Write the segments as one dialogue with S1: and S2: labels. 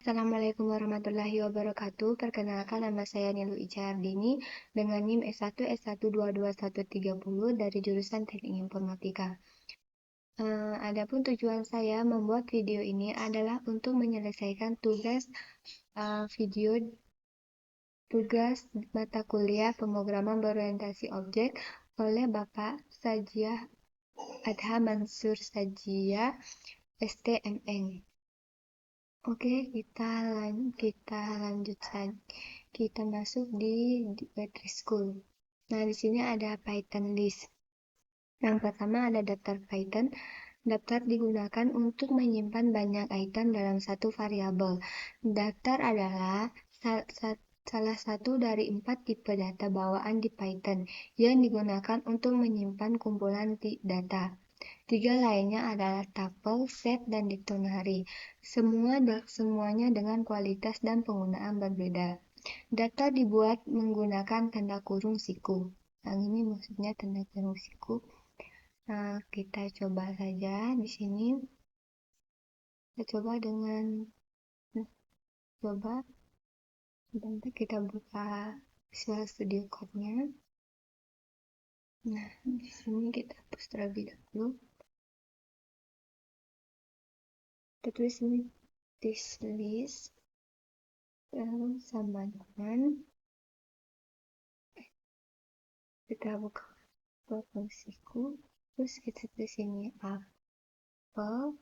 S1: Assalamualaikum warahmatullahi wabarakatuh. Perkenalkan, nama saya Nilu Ica Ardini dengan NIM S1 S1221130 dari jurusan Teknik Informatika. Adapun tujuan saya membuat video ini adalah untuk menyelesaikan tugas mata kuliah pemrograman berorientasi objek oleh Bapak Sajiah Adha Mansur Sajiah STMN. Oke, kita lanjut saja. Kita masuk di battery school. Nah, di sini ada Python list. Yang pertama ada daftar Python. Daftar digunakan untuk menyimpan banyak item dalam satu variabel. Daftar adalah salah satu dari 4 tipe data bawaan di Python yang digunakan untuk menyimpan kumpulan data. 3 lainnya adalah tuple, set, dan dictionary. Semuanya dengan kualitas dan penggunaan berbeda. Data dibuat menggunakan tanda kurung siku. Yang ini maksudnya tanda kurung siku. Nah, kita coba saja di sini. Kita coba dengan nanti kita buka Visual Studio Code-nya. Nah, di sini kita hapus terlebih dahulu. Kita tulis ini this list sama dengan kita buka fungsiku, terus kita tulis ini apel,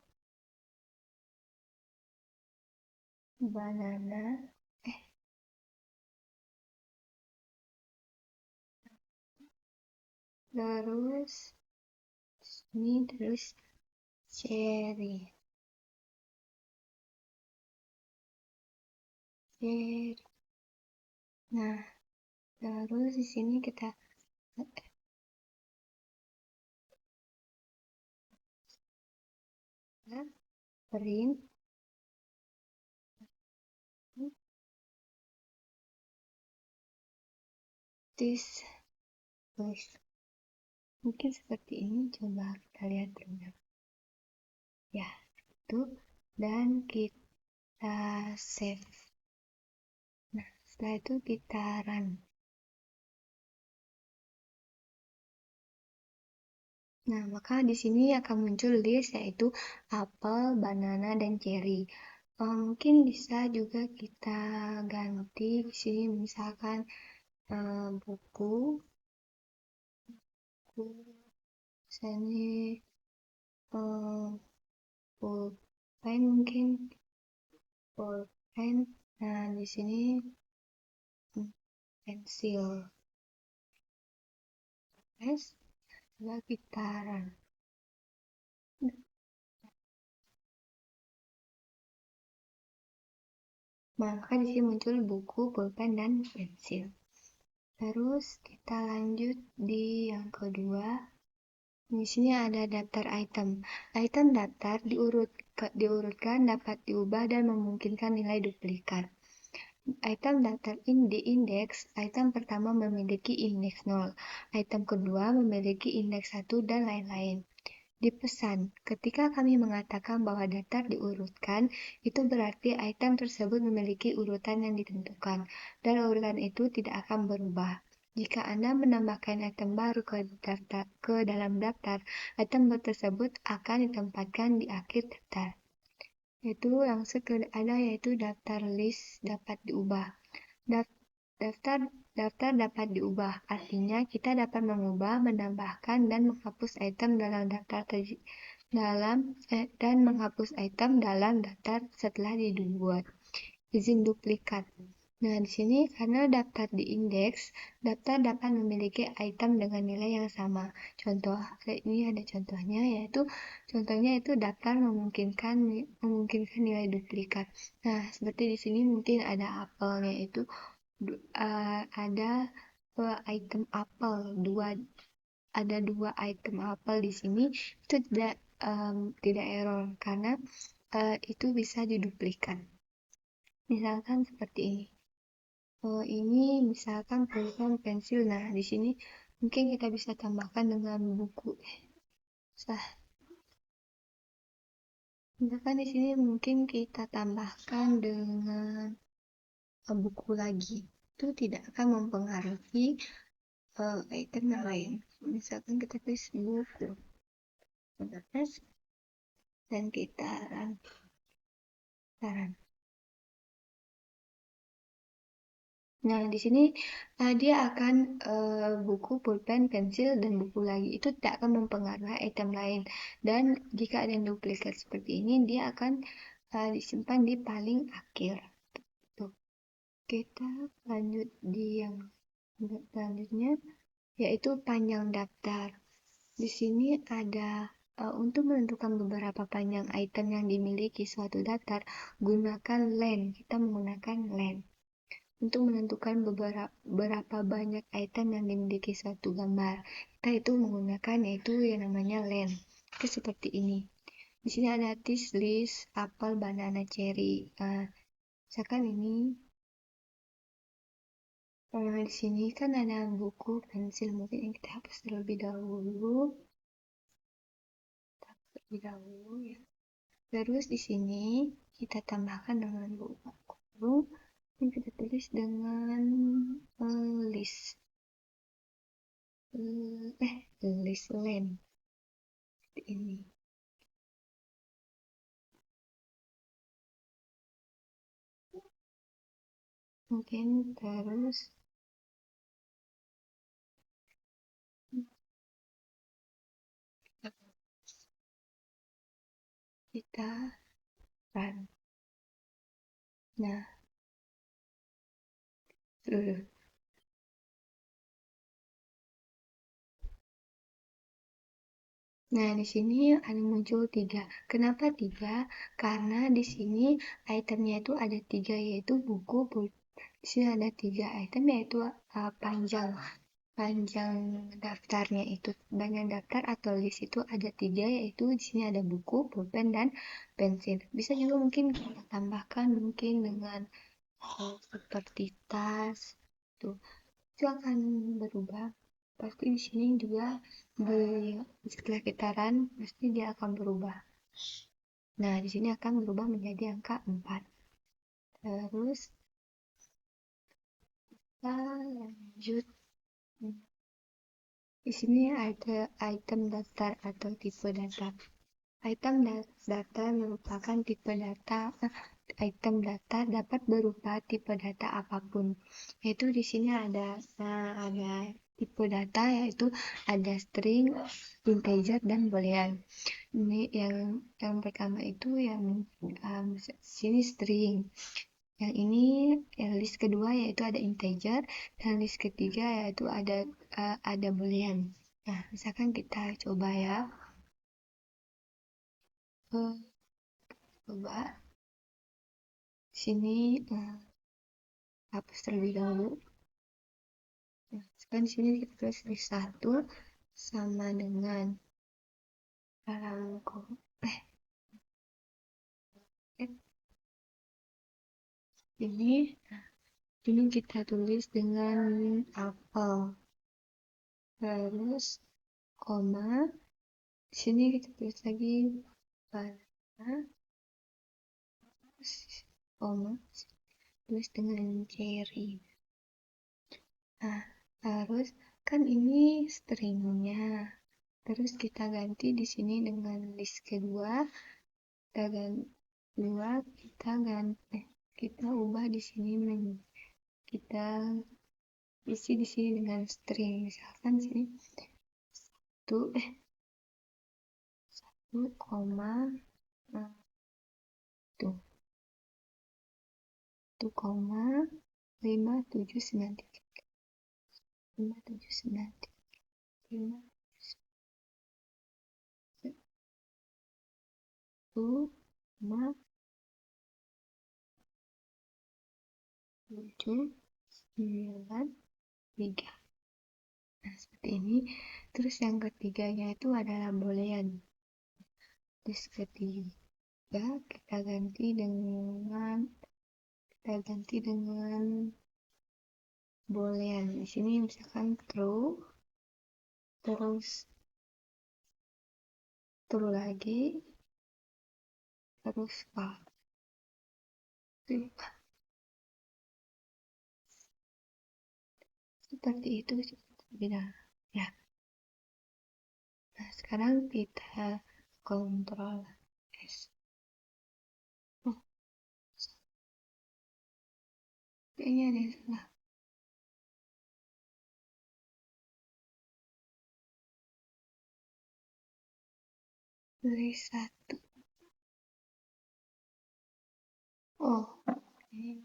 S1: banana, terus ini terus cherry. Nah, terus di sini kita print this list. Mungkin seperti ini, coba kita lihat dulu. Ya, itu. Dan kita save. Nah, setelah itu kita run. Nah, maka di sini akan muncul list yaitu apel, banana, dan cherry. Mungkin bisa juga kita ganti di sini misalkan buku, sini pulpen mungkin, pulpen. Nah, di sini pensil. Terus kita run. Maka di sini muncul buku, pulpen, dan pensil. Terus kita lanjut di yang kedua. Di sini ada daftar item. Item daftar diurutkan, dapat diubah, dan memungkinkan nilai duplikat. Item daftar di indeks, item pertama memiliki indeks 0, item kedua memiliki indeks 1, dan lain-lain. Di pesan, ketika kami mengatakan bahwa daftar diurutkan, itu berarti item tersebut memiliki urutan yang ditentukan, dan urutan itu tidak akan berubah. Jika Anda menambahkan item baru ke dalam daftar, item tersebut akan ditempatkan di akhir daftar. Yaitu yaitu daftar list dapat diubah. Daftar dapat diubah, artinya kita dapat mengubah, menambahkan, dan menghapus item dalam daftar dan menghapus item dalam daftar setelah dibuat. Izin duplikat. Nah, di sini karena daftar di indeks, daftar dapat memiliki item dengan nilai yang sama. Ini ada contohnya, contohnya itu daftar memungkinkan nilai duplikat. Nah, seperti di sini mungkin ada apelnya itu ada item apel ada dua item apel di sini, itu tidak error karena itu bisa diduplikat. Misalkan seperti ini. Ini misalkan pulpen, pensil. Nah, di sini mungkin kita bisa tambahkan dengan buku. Misalkan di sini mungkin kita tambahkan dengan buku lagi, itu tidak akan mempengaruhi item yang lain. Misalkan kita tulis buku, dan kita run. Nah, di sini dia akan buku, pulpen, pensil, dan buku lagi. Itu tidak akan mempengaruhi item lain. Dan jika ada yang duplikat seperti ini, dia akan disimpan di paling akhir. Tuh. Kita lanjut di yang selanjutnya, yaitu panjang daftar. Di sini ada untuk menentukan beberapa panjang item yang dimiliki suatu daftar, gunakan len. Kita menggunakan len. Untuk menentukan berapa banyak item yang dimiliki suatu gambar, kita itu menggunakan yaitu yang namanya len. Itu seperti ini. Di sini ada tis, list, apel, banana, cherry. Misalkan ini, di sini kan ada buku, pensil, mungkin yang kita hapus terlebih dahulu. Ya. Terus di sini kita tambahkan dengan buku. Ini kita tulis dengan list. List len. Ini. Mungkin terus kita run. Nah, Nah, di sini ada muncul 3. Kenapa 3? Karena di sini itemnya itu ada 3, yaitu buku. Di sini ada 3 item, yaitu panjang daftarnya itu. Panjang daftar atau list itu ada 3, yaitu di sini ada buku, pulpen, dan pensil. Bisa juga mungkin kita tambahkan mungkin dengan seperti tas. Tuh, itu akan berubah. Pasti di sini juga setelah kita run pasti dia akan berubah. Nah, di sini akan berubah menjadi angka 4. Terus kita lanjut. Di sini ada item daftar atau tipe data. Item data merupakan tipe data. Item data dapat berupa tipe data apapun. Yaitu di sini ada tipe data, yaitu ada string, integer, dan boolean. Ini yang pertama itu yang sini string. Yang ini list kedua yaitu ada integer, dan list ketiga yaitu ada boolean. Nah, misalkan kita coba ya. Coba sini hapus terlebih dahulu. Nah, sekarang di sini kita tulis list 1 sama dengan dalam ini kita tulis dengan apel, terus koma, di sini kita tulis lagi banana, koma, tulis dengan cherry. Nah, terus kan ini stringnya, terus kita ganti di sini dengan list kedua, kita ubah di sini, kita isi di sini dengan string. Misalkan sini 1 koma 579 579 Nah, seperti ini. Terus yang ketiganya itu adalah boolean. Terus ketiga kita ganti dengan boolean. Di sini misalkan true, terus true lagi, terus seperti itu beda ya. Nah sekarang kita kontrol S. Oh, kayaknya ada yang salah. Beli satu. Oh, ini.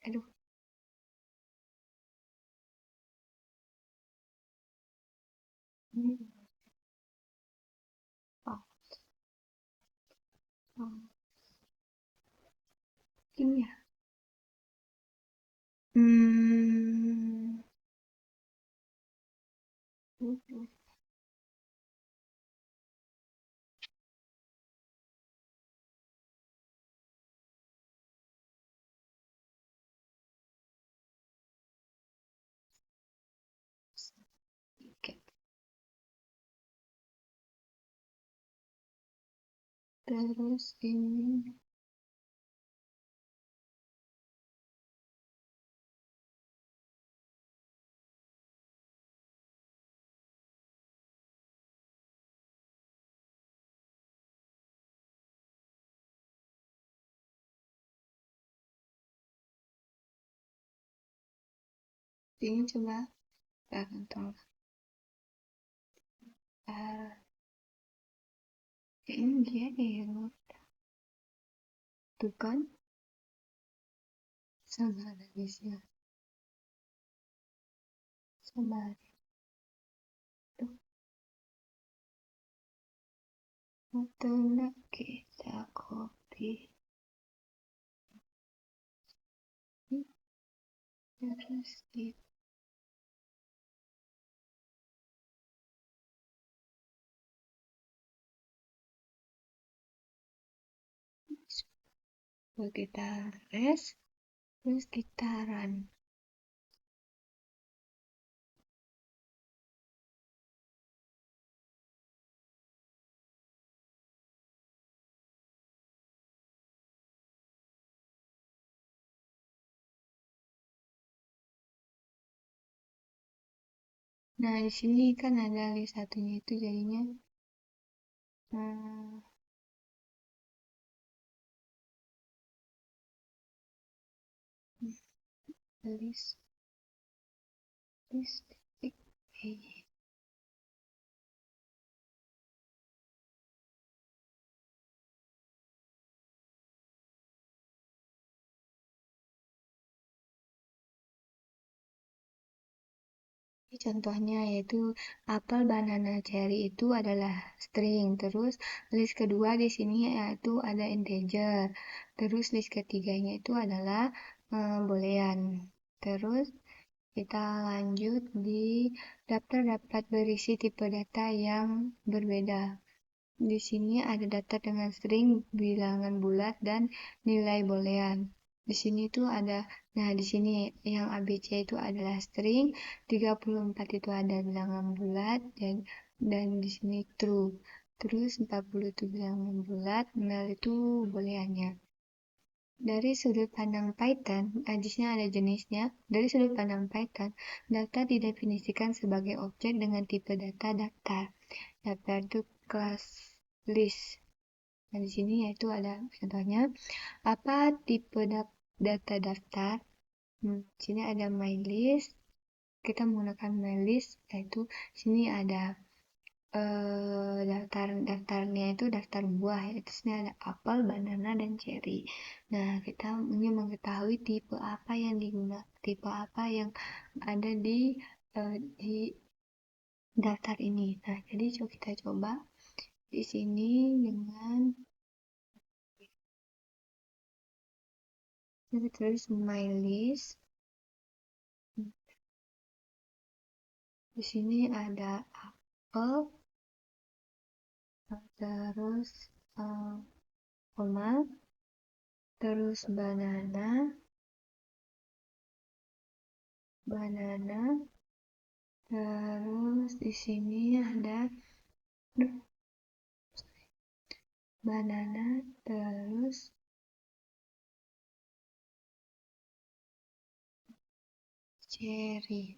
S1: Aduh. Ini. Oh, oh. Ini ya. Hmm. Oke. Terus ini coba kita kontrol. Ini dia error. Tuh kan sama habisnya. Sama tuh. Atau kita copy. Terus kita rest, terus kita run. Nah, di sini kan ada list satunya itu jadinya hmm, list titik E. Ini contohnya yaitu apel, banana, cherry itu adalah string. Terus list kedua di sini yaitu ada integer. Terus list ketiganya itu adalah boolean. Terus kita lanjut di daftar-daftar berisi tipe data yang berbeda. Di sini ada daftar dengan string, bilangan bulat, dan nilai boolean. Di sini tuh ada, nah di sini yang ABC itu adalah string, 34 itu ada bilangan bulat, dan di sini true. Terus 40 itu bilangan bulat, 0 itu booleannya. Dari sudut pandang Python, di sini ada jenisnya. Dari sudut pandang Python, data didefinisikan sebagai objek dengan tipe data daftar. Daftar itu kelas list. Nah, di sini yaitu ada contohnya apa tipe data daftar. Di sini ada my list. Kita menggunakan my list, yaitu sini ada daftarnya itu daftar buah, yaitu sini ada apel, banana, dan cherry. Nah, kita ingin mengetahui tipe apa yang digunakan, tipe apa yang ada di daftar ini. Nah, jadi kita coba di sini dengan kita tulis my list. Di sini ada apel, terus koma, terus banana, terus di sini ada banana, terus cherry.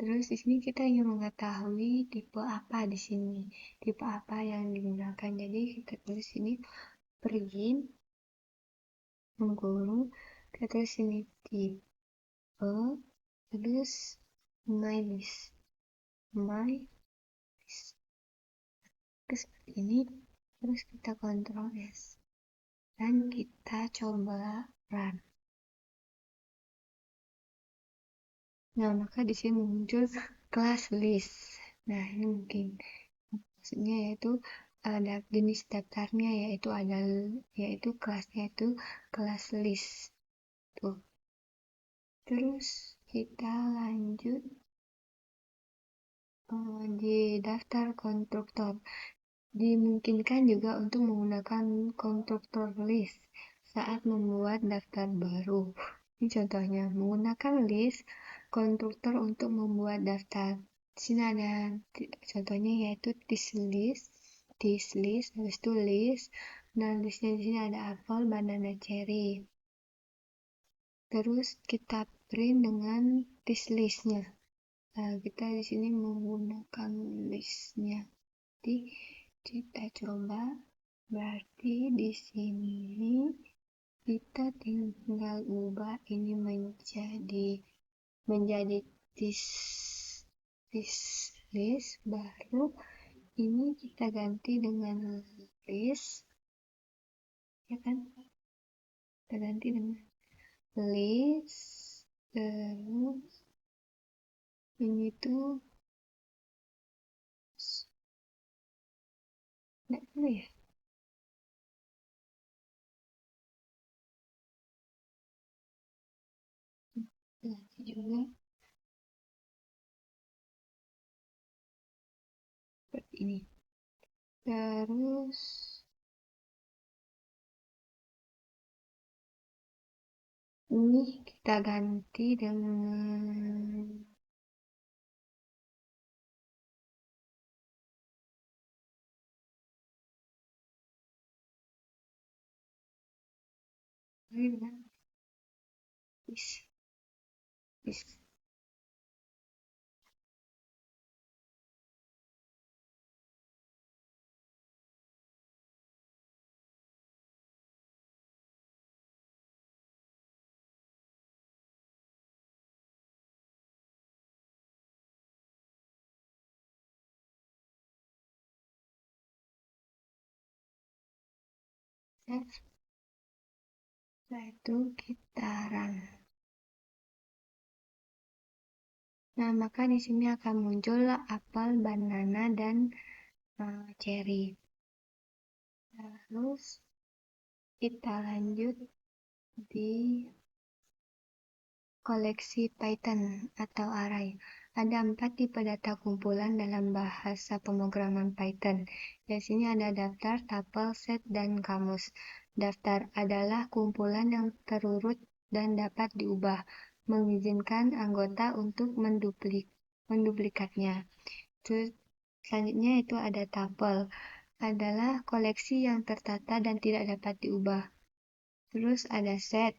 S1: Terus di sini kita ingin mengetahui tipe apa di sini, tipe apa yang digunakan. Jadi kita tulis sini print, mengguru, kita tulis sini tipe, terus my list, seperti ini. Terus kita Ctrl S dan kita coba run. Nah, maka di sini muncul class list. Nah, ini mungkin maksudnya yaitu ada jenis daftarnya yaitu kelasnya itu kelas list. Tuh. Terus kita lanjut di daftar konstruktor. Dimungkinkan juga untuk menggunakan konstruktor list saat membuat daftar baru. Ini contohnya, menggunakan list konstruktor untuk membuat daftar. Di sini ada contohnya yaitu this list, habis itu list. Nah, listnya di sini ada apel, banana, cherry. Terus kita print dengan this listnya. Nah, kita di sini menggunakan listnya. Jadi kita coba, berarti di sini kita tinggal ubah ini menjadi this list, baru ini kita ganti dengan list, ya kan? Kita ganti dengan list, terus ini tuh enggak tahu ya. Ganti juga seperti ini. Terus ini kita ganti dengan this. Setelah itu kita run. Nah, maka di sini akan muncul apel, banana, dan cherry. Terus kita lanjut di koleksi Python atau array. Ada 4 tipe data kumpulan dalam bahasa pemrograman Python. Di sini ada daftar, tuple, set, dan kamus. Daftar adalah kumpulan yang terurut dan dapat diubah, mengizinkan anggota untuk menduplikatnya. Terus selanjutnya itu ada tuple, adalah koleksi yang tertata dan tidak dapat diubah. Terus ada set,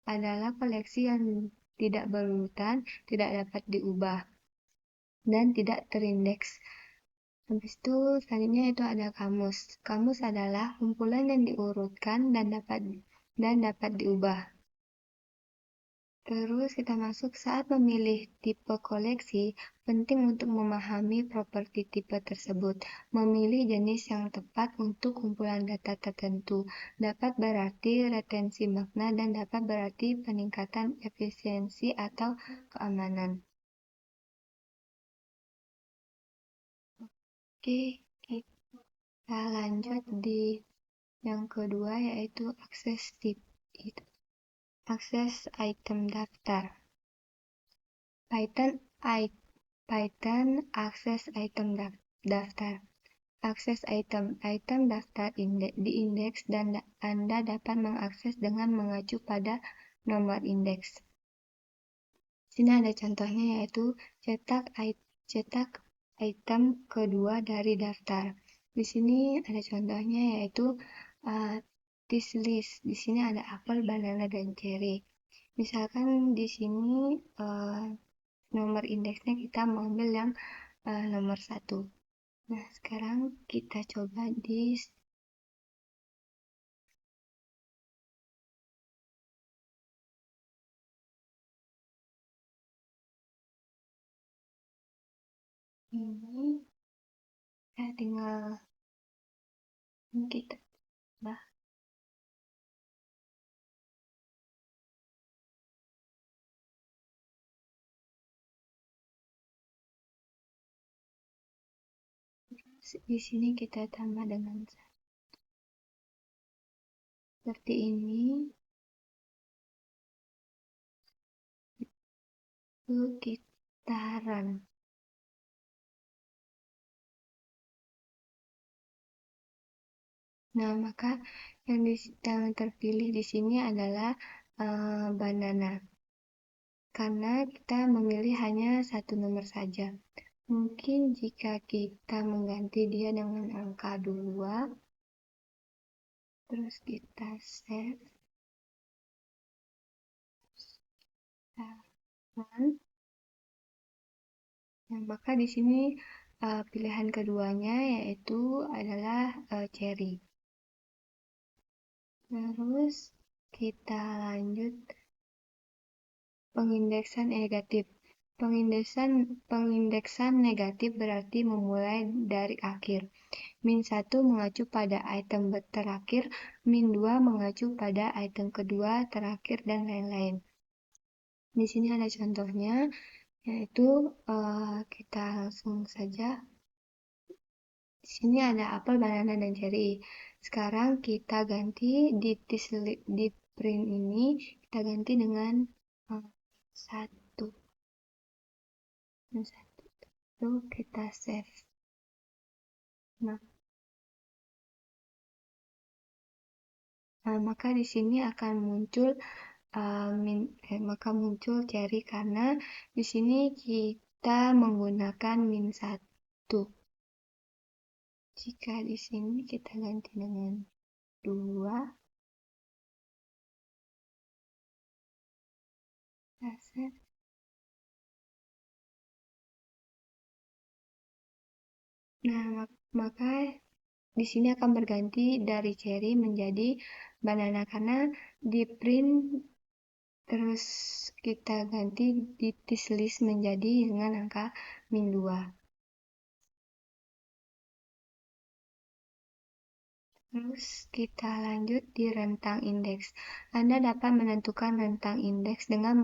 S1: adalah koleksi yang tidak berurutan, tidak dapat diubah, dan tidak terindeks. Habis itu selanjutnya itu ada kamus. Kamus adalah kumpulan yang diurutkan dan dapat diubah. Terus kita masuk saat memilih tipe koleksi, penting untuk memahami properti tipe tersebut. Memilih jenis yang tepat untuk kumpulan data tertentu dapat berarti retensi makna dan dapat berarti peningkatan efisiensi atau keamanan. Oke, kita lanjut di yang kedua yaitu akses item daftar. Python akses item daftar. Akses item daftar diindeks dan Anda dapat mengakses dengan mengacu pada nomor indeks. Sini ada contohnya yaitu cetak item kedua dari daftar. Di sini ada contohnya yaitu uh, this list. Di sini ada apel, banana, dan cherry. Misalkan di sini nomor indeksnya kita mau ambil yang nomor 1. Nah, sekarang kita coba di ini. Tinggal kita coba. Di sini kita tambah dengan seperti ini. Lalu kita run. Nah, maka yang terpilih di sini adalah banana. Karena kita memilih hanya satu nomor saja. Mungkin jika kita mengganti dia dengan angka 2, terus kita save, kita run. Nah, maka di sini pilihan keduanya yaitu adalah cherry. Terus kita lanjut pengindeksan negatif. Pengindeksan negatif berarti memulai dari akhir. Min 1 mengacu pada item terakhir, min 2 mengacu pada item kedua, terakhir, dan lain-lain. Di sini ada contohnya, yaitu kita langsung saja. Di sini ada apel, banana, dan cherry. Sekarang kita ganti di print ini, kita ganti dengan 1. Dan 1. Lalu kita save. Nah, maka di sini akan muncul cherry karena di sini kita menggunakan min 1. Jika di sini kita ganti dengan 2, nah maka di sini akan berganti dari cherry menjadi banana karena di print terus kita ganti di list menjadi dengan angka min 2. Terus kita lanjut di rentang indeks. Anda dapat menentukan rentang indeks dengan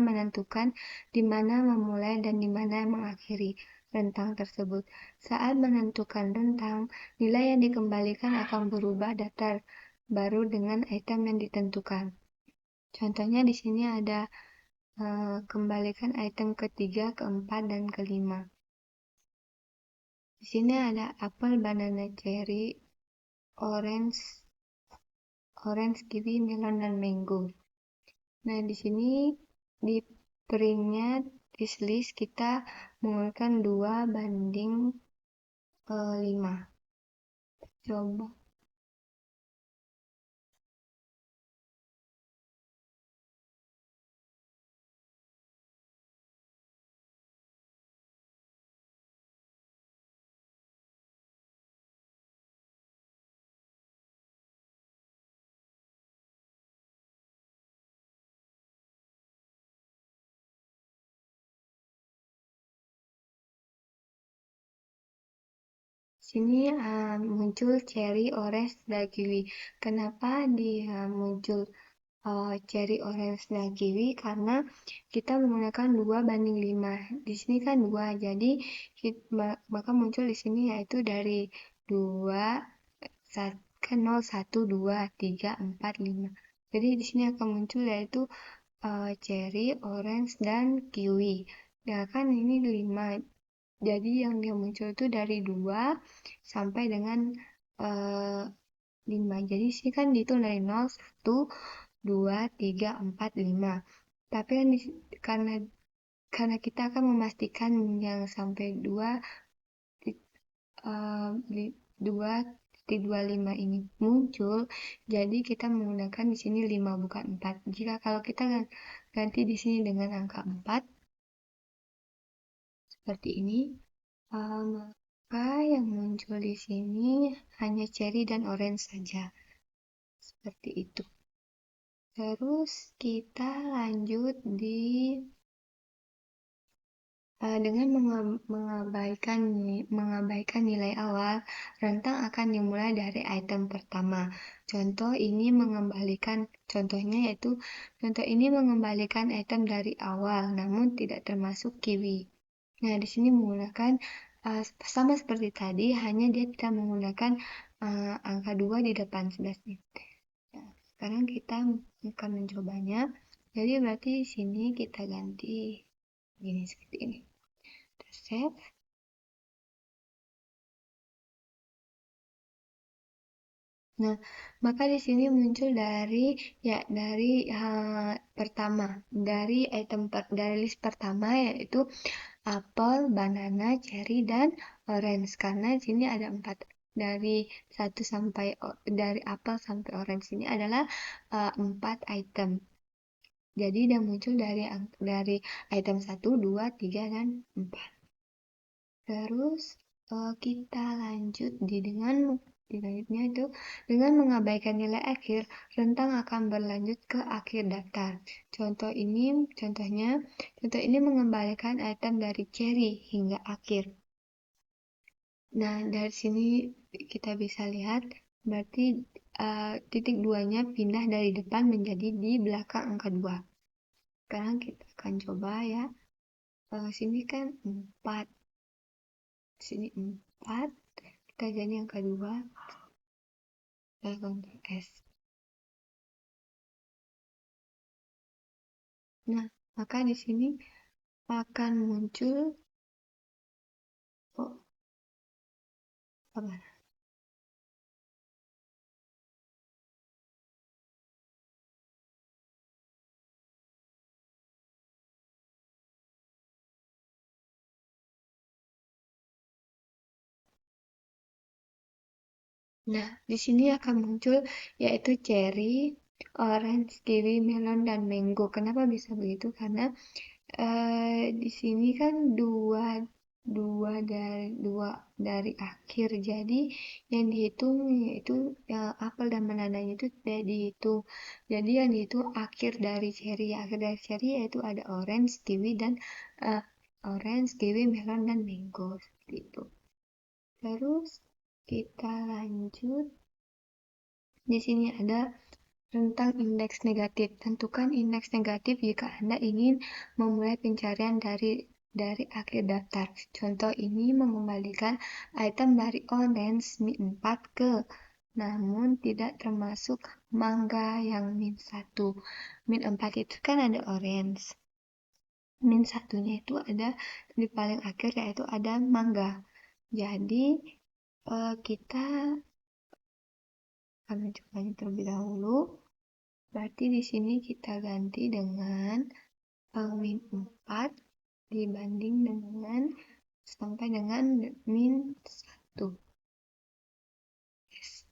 S1: menentukan di mana memulai dan di mana mengakhiri rentang tersebut. Saat menentukan rentang, nilai yang dikembalikan akan berubah daftar baru dengan item yang ditentukan. Contohnya di sini ada kembalikan item ketiga, keempat, dan kelima. Di sini ada apel, banana, cherry, orange, kiwi, melon, dan mango. Nah, di sini di printnya di list kita menggunakan 2:5. Coba. Sini muncul cherry, orange, dan kiwi. Kenapa dia muncul cherry, orange, dan kiwi? Karena kita menggunakan 2:5. Di sini kan 2, jadi maka muncul di sini yaitu dari 2, kan 0, 1, 2, 3, 4, 5. Jadi di sini akan muncul yaitu cherry, orange, dan kiwi. Ya kan ini 5. Jadi yang dia muncul itu dari 2 sampai dengan 5. Jadi sini kan dihitung dari 0, 1, 2, 3, 4, 5. Tapi kan karena kita akan memastikan yang sampai 2,25 ini muncul, jadi kita menggunakan di sini 5 bukan 4. Jika kalau kita ganti di sini dengan angka 4 seperti ini, maka yang muncul di sini hanya cherry dan orange saja. Seperti itu. Terus kita lanjut dengan mengabaikan nilai awal, rentang akan dimulai dari item pertama. Contoh ini mengembalikan item dari awal, namun tidak termasuk kiwi. Nah, di sini menggunakan sama seperti tadi, hanya dia tidak menggunakan angka 2 di depan 11 nih. Nah, sekarang kita akan mencobanya. Jadi berarti di sini kita ganti gini seperti ini. Save. Nah, maka di sini muncul dari pertama, dari list pertama yaitu apel, banana, cherry, dan orange. Karena di sini ada 4 dari apel sampai orange ini adalah 4 item. Jadi dia muncul dari item 1, 2, 3, dan 4. Terus kita lanjut selanjutnya itu dengan mengabaikan nilai akhir, rentang akan berlanjut ke akhir daftar. Contoh ini mengembalikan item dari cherry hingga akhir. Nah, dari sini kita bisa lihat berarti titik 2-nya pindah dari depan menjadi di belakang angka 2. Sekarang kita akan coba ya. Sini kan 4. Sini 4. Kita jadi yang kedua. Ctrl S. Nah, maka di sini akan muncul apa? Nah, di sini akan muncul yaitu cherry, orange, kiwi, melon, dan mango. Kenapa bisa begitu? Karena di sini kan dua dari akhir, jadi yang dihitung yaitu apel dan banananya itu tidak dihitung. Jadi yang dihitung akhir dari cherry. Akhir dari cherry yaitu ada orange, kiwi, melon, dan mango seperti itu. Terus kita lanjut. Di sini ada rentang indeks negatif. Tentukan indeks negatif jika Anda ingin memulai pencarian dari akhir daftar. Contoh ini mengembalikan item dari orange min 4 ke, namun tidak termasuk mangga yang min 1. Min 4 itu kan ada orange. Min 1-nya itu ada di paling akhir yaitu ada mangga. Jadi kita akan mencobanya terlebih dahulu. Berarti di sini kita ganti dengan min 4 dibanding dengan sampai dengan min 1. Yes.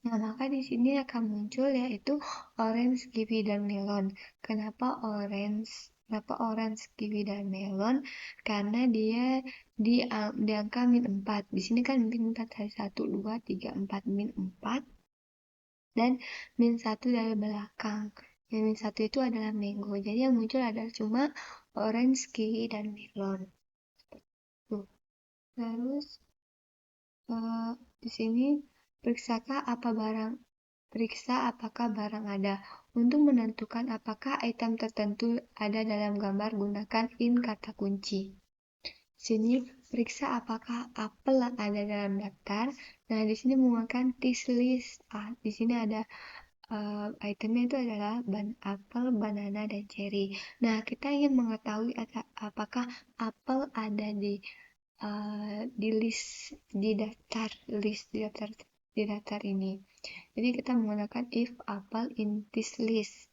S1: Nah, maka di sini akan muncul yaitu orange, kiwi, dan melon. Kenapa orange, kiwi, dan melon? Karena dia di angka min 4. Di sini kan min 4 dari 1, 2, 3, 4, min 4. Dan min 1 dari belakang. Yang min 1 itu adalah mango. Jadi yang muncul adalah cuma orange, kiwi, dan melon. Tuh. Terus di sini periksa apakah barang ada. Untuk menentukan apakah item tertentu ada dalam gambar, gunakan in kata kunci. Sini periksa apakah apel ada dalam daftar. Nah, di sini menggunakan this list. Di sini ada itemnya itu adalah apel, banana, dan cherry. Nah, kita ingin mengetahui apakah apel ada di daftar di daftar ini. Jadi kita menggunakan if apple in this list.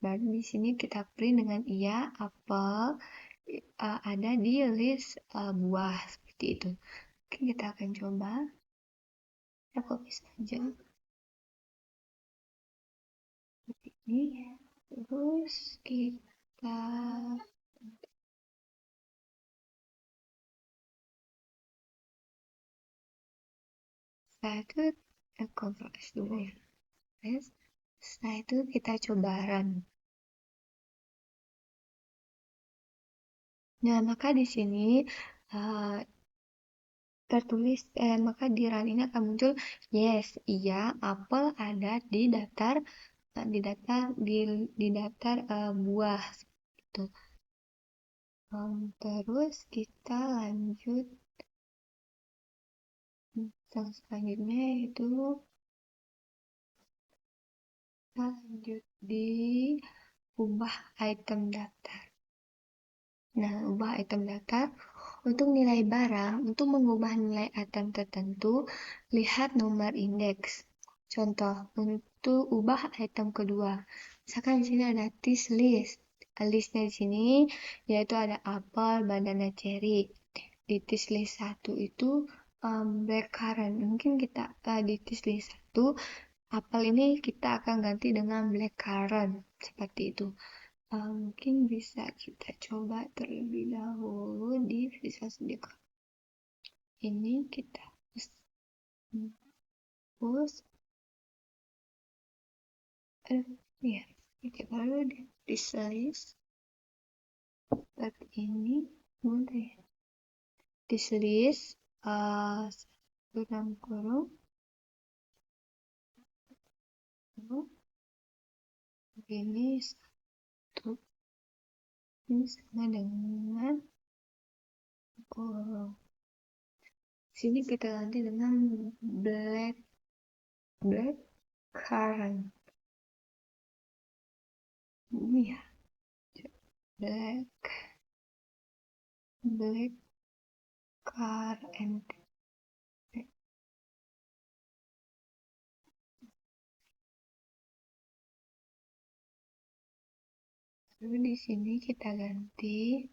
S1: Baru di sini kita print dengan iya apel ada di list buah seperti itu. Oke, kita akan coba. Ya, copy saja seperti ini. Terus kita setelah itu Ctrl S dulu ya. Setelah itu kita coba run. Nah, maka di sini uh, tertulis maka di run ini akan muncul yes, iya, apel ada di daftar buah gitu. Terus kita lanjut yang selanjutnya yaitu kita lanjut di ubah item daftar. Nah, ubah item daftar untuk nilai barang, untuk mengubah nilai item tertentu, lihat nomor indeks. Contoh, untuk ubah item kedua. Misalkan di sini ada this list. Listnya di sini yaitu ada apel, banana, cherry. Di this list 1 itu blackcurrant. Mungkin kita di this list 1 apel ini kita akan ganti dengan blackcurrant seperti itu. Mungkin bisa kita coba terlebih dahulu di Visual Studio Code. Ini kita hapus. Ya, kita baru di list seperti ini. Boleh. This list dalam kurung ini satu ini sama dengan kurung. Sini kita ganti dengan black currant. Ini ya, black currant. Lalu di sini kita ganti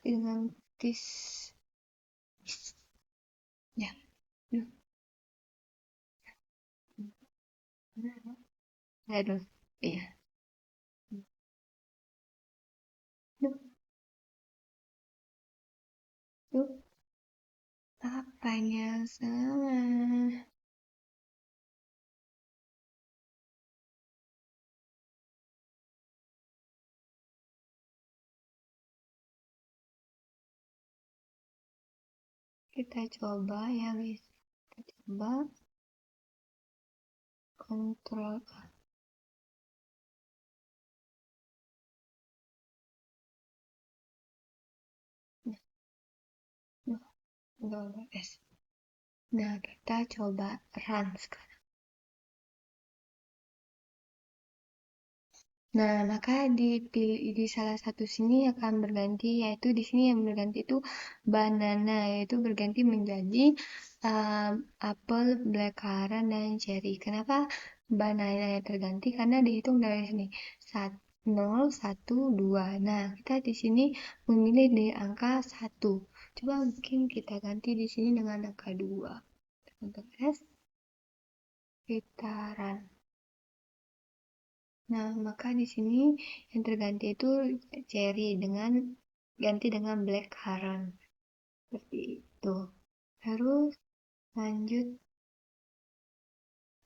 S1: dengan this ya. Aduh, iya. Tuh, apanya salah? Kita coba ya guys. Kita coba kontrol S. Nah, kita coba run sekarang. Nah, maka di salah satu sini akan berganti, yaitu di sini yang berganti itu banana, yaitu berganti menjadi apel, blackcurrant, dan cherry. Kenapa banana yang terganti? Karena dihitung dari sini 0, 1, 2. Nah, kita di sini memilih di angka 1. Coba mungkin kita ganti di sini dengan angka 2. Untuk S, kita run. Nah, maka di sini yang terganti itu cherry ganti dengan blackcurrant. Seperti itu. Terus lanjut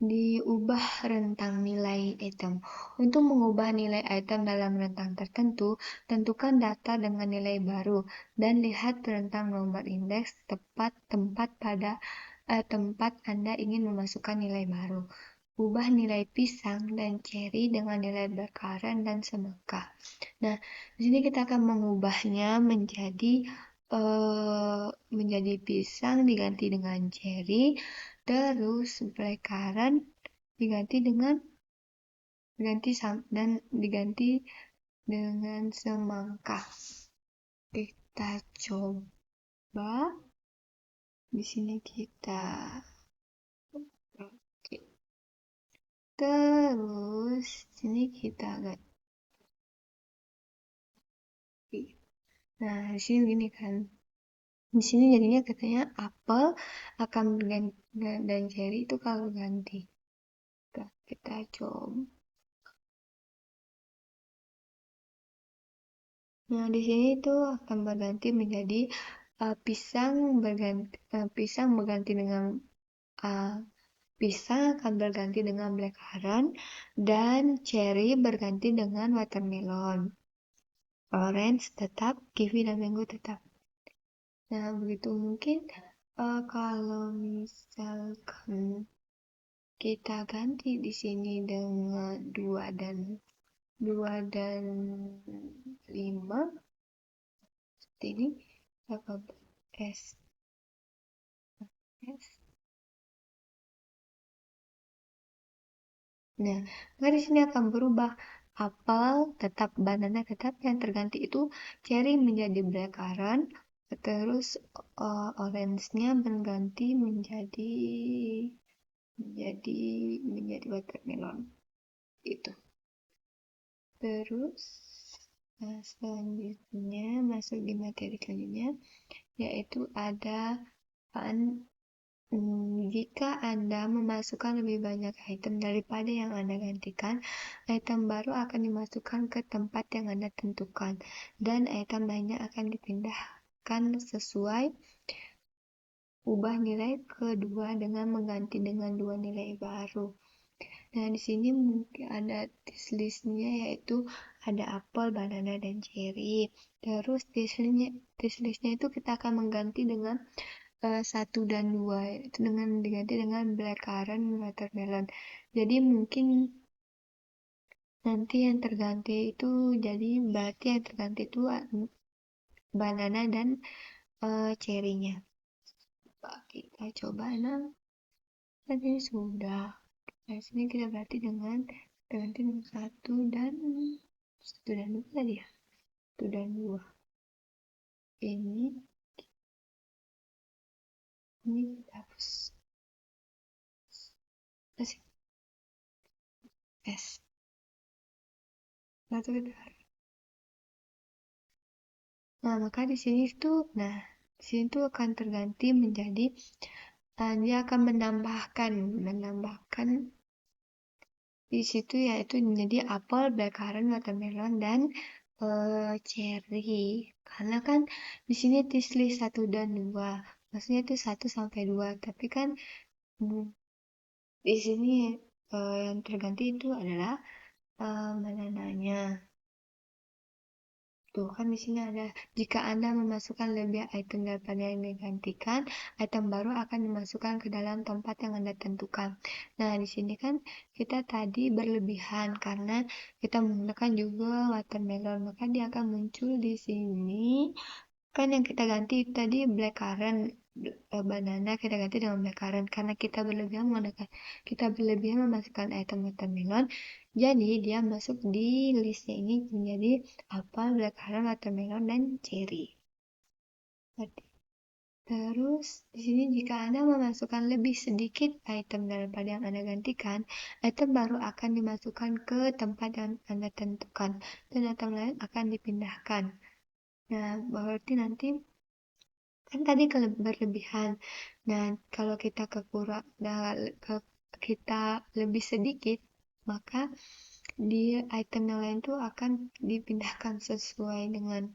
S1: diubah rentang nilai item. Untuk mengubah nilai item dalam rentang tertentu, tentukan data dengan nilai baru dan lihat rentang nomor indeks tempat Anda ingin memasukkan nilai baru. Ubah nilai pisang dan cherry dengan nilai blackcurrant dan semangka. Nah, di sini kita akan mengubahnya menjadi pisang diganti dengan cherry, terus blackcurrant diganti dengan semangka. Kita coba Di sini kita oke. Terus sini kita ganti. Nah, di sini gini kan. Di sini jadinya katanya apel akan berganti dan cherry itu kalau ganti. Kita coba. Nah, di sini itu akan berganti menjadi pisang berganti dengan uh, pisang akan berganti dengan blackcurrant dan cherry berganti dengan watermelon. Orange tetap, kiwi dan mango tetap. Nah, begitu mungkin kalau misalkan kita ganti di sini dengan 2 dan 5 seperti ini apa S S. Nah, maka di sini akan berubah. Apel tetap, banana tetap, yang terganti itu cherry menjadi blackcurrant, terus orange-nya berganti menjadi menjadi watermelon itu. Terus selanjutnya masuk di materi selanjutnya, yaitu ada jika Anda memasukkan lebih banyak item daripada yang Anda gantikan, item baru akan dimasukkan ke tempat yang Anda tentukan, dan item lainnya akan dipindahkan sesuai ubah nilai kedua dengan mengganti dengan 2 nilai baru. Nah, di sini mungkin ada listnya, yaitu ada apel, banana, dan cherry. Terus listnya itu kita akan mengganti dengan 1 dan 2 itu dengan diganti dengan blackcurrant, watermelon. Jadi mungkin nanti yang terganti itu jadi berarti yang terganti itu banana dan cherry-nya. Kita coba. Nah, tadi sudah. Nah, sini kita berarti dengan ganti dengan 1 dan 2 tadi ya. 1 dan 2. Ini kita hapus. Masih S. Satu kita. Nah, maka di sini tuh, di sini tuh akan terganti menjadi dia akan menambahkan di situ, yaitu menjadi apel, blackcurrant, watermelon, dan cherry. Karena kan di sini tulis 1 dan 2, maksudnya itu 1 sampai 2, tapi kan di sini yang terganti itu adalah banananya. Tuh kan di sini ada, jika Anda memasukkan lebih item daripada yang digantikan, item baru akan dimasukkan ke dalam tempat yang Anda tentukan. Nah, di sini kan kita tadi berlebihan karena kita menggunakan juga watermelon, maka dia akan muncul di sini. Kan yang kita ganti tadi blackcurrant, banana kita ganti dengan blackcurrant karena kita berlebihan memasukkan item watermelon, jadi dia masuk di listnya ini menjadi apel, blackcurrant, watermelon, dan cherry. Terus di sini jika Anda memasukkan lebih sedikit item daripada yang Anda gantikan, item baru akan dimasukkan ke tempat yang Anda tentukan dan item lain akan dipindahkan. Nah, berarti nanti kan tadi berlebihan. Nah, kalau kita kita lebih sedikit, maka di item yang lain tuh akan dipindahkan sesuai dengan.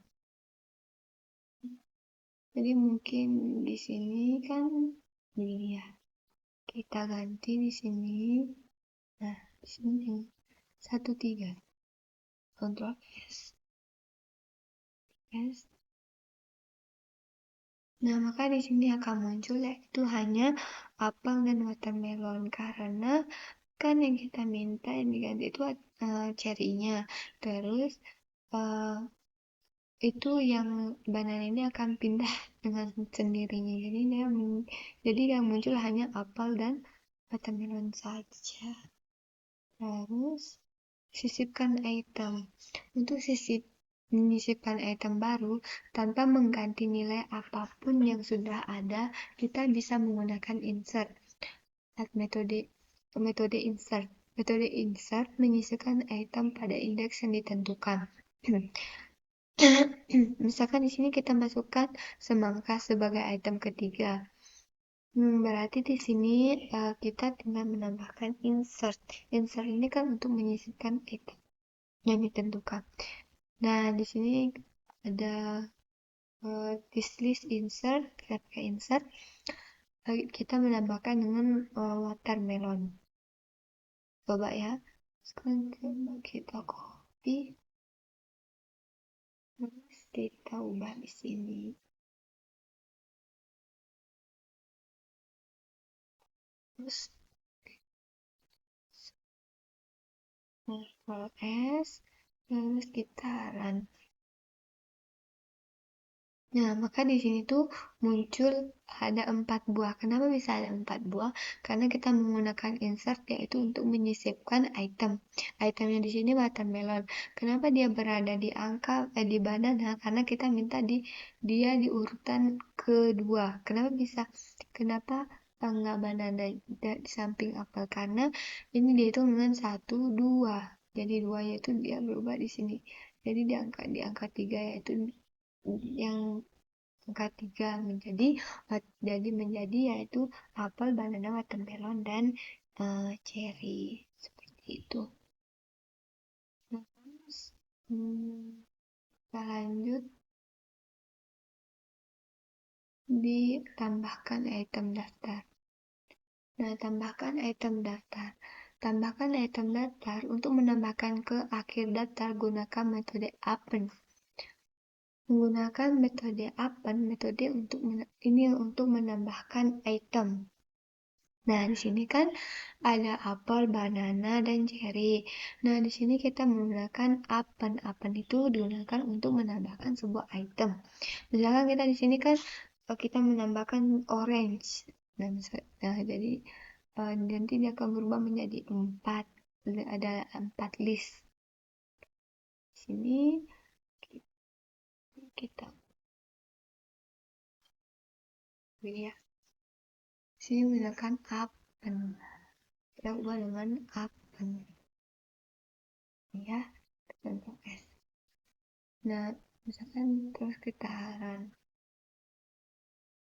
S1: Jadi mungkin di sini kan begini ya. Kita ganti di sini. Nah, di sini 1 3. Ctrl S. S. Nah, maka di sini akan muncul yaitu hanya apel dan watermelon karena kan yang kita minta yang diganti itu cherry-nya. Terus itu yang banana ini akan pindah dengan sendirinya. Jadi yang muncul hanya apel dan watermelon saja. Terus sisipkan item. Untuk menyisipkan item baru tanpa mengganti nilai apapun yang sudah ada, kita bisa menggunakan insert. Metode metode insert. Metode insert menyisipkan item pada indeks yang ditentukan. Misalkan di sini kita masukkan semangka sebagai item ketiga. Berarti di sini kita tinggal menambahkan insert. Insert ini kan untuk menyisipkan item yang ditentukan. Nah, di sini ada this list insert, kita pakai insert. Kita menambahkan dengan watermelon. Coba ya. Sekarang coba kita copy. Terus kita ubah di sini. Terus Ctrl S, terus kita run. Nah, maka di sini tuh muncul ada 4 buah. Kenapa bisa ada 4 buah? Karena kita menggunakan insert yaitu untuk menyisipkan item. Itemnya di sini watermelon. Kenapa dia berada di angka di banana? Karena kita minta dia di urutan kedua. Kenapa enggak banana di samping apel? Karena ini dihitung dengan 1, 2. Jadi 2 yaitu dia berubah di sini. Jadi di angka 3 yaitu yang angka 3 menjadi yaitu apel, banana, watermelon, dan cherry seperti itu. Nah, terus kita lanjut ditambahkan item daftar. Nah, tambahkan item daftar. Tambahkan item daftar untuk menambahkan ke akhir daftar gunakan metode append. Menggunakan metode append, untuk menambahkan item. Nah, di sini kan ada apel, banana, dan cherry. Nah, di sini kita menggunakan append. Append itu digunakan untuk menambahkan sebuah item. Misalkan kita di sini kan kita menambahkan orange. Nah, jadi nanti dia akan berubah menjadi 4. Ada 4 list. Di sini kita ya. Sini menggunakan append. Kita ubah dengan append. Ya, contoh S. Nah, misalkan terus kita run.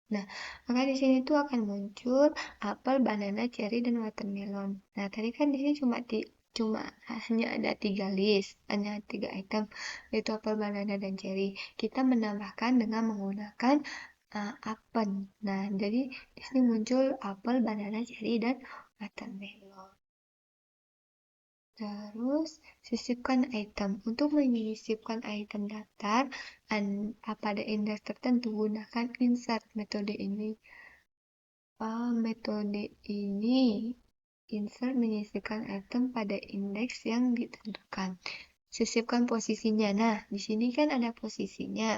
S1: Nah, maka di sini tuh akan muncul apel, banana, cherry, dan watermelon. Nah, tadi kan di sini cuma hanya ada 3 list, hanya 3 item, yaitu apel, banana, dan cherry. Kita menambahkan dengan menggunakan append. Nah, jadi di sini muncul apel, banana, cherry, dan watermelon. Terus, sisipkan item. Untuk menyisipkan item daftar pada indeks tertentu, gunakan insert metode ini. Metode ini insert menyisipkan item pada indeks yang ditentukan. Sisipkan posisinya. Nah, di sini kan ada posisinya.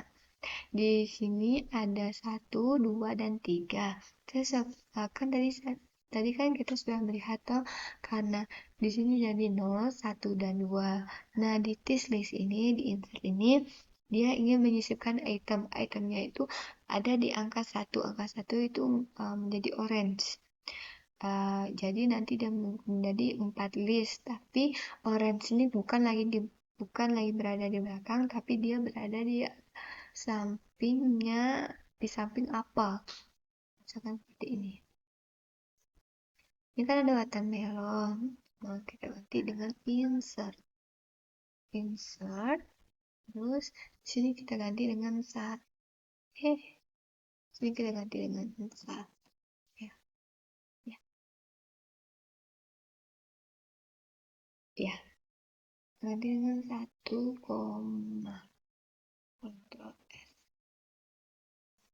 S1: Di sini ada 1, 2, dan 3. Terus kan tadi kan kita sudah melihat toh karena di sini jadi 0, 1, dan 2. Nah, di list ini, di insert ini, dia ingin menyisipkan item. Itemnya itu ada di angka 1. Angka 1 itu menjadi orange. Jadi nanti dia menjadi 4 list. Tapi orange ini bukan lagi berada di belakang, tapi dia berada di samping apel. Misalkan seperti ini. Ini kan ada watermelon. Nah, kita ganti dengan insert. Terus sini kita ganti dengan sini kita ganti dengan ya, ya, ya. Ganti dengan 1, Ctrl S.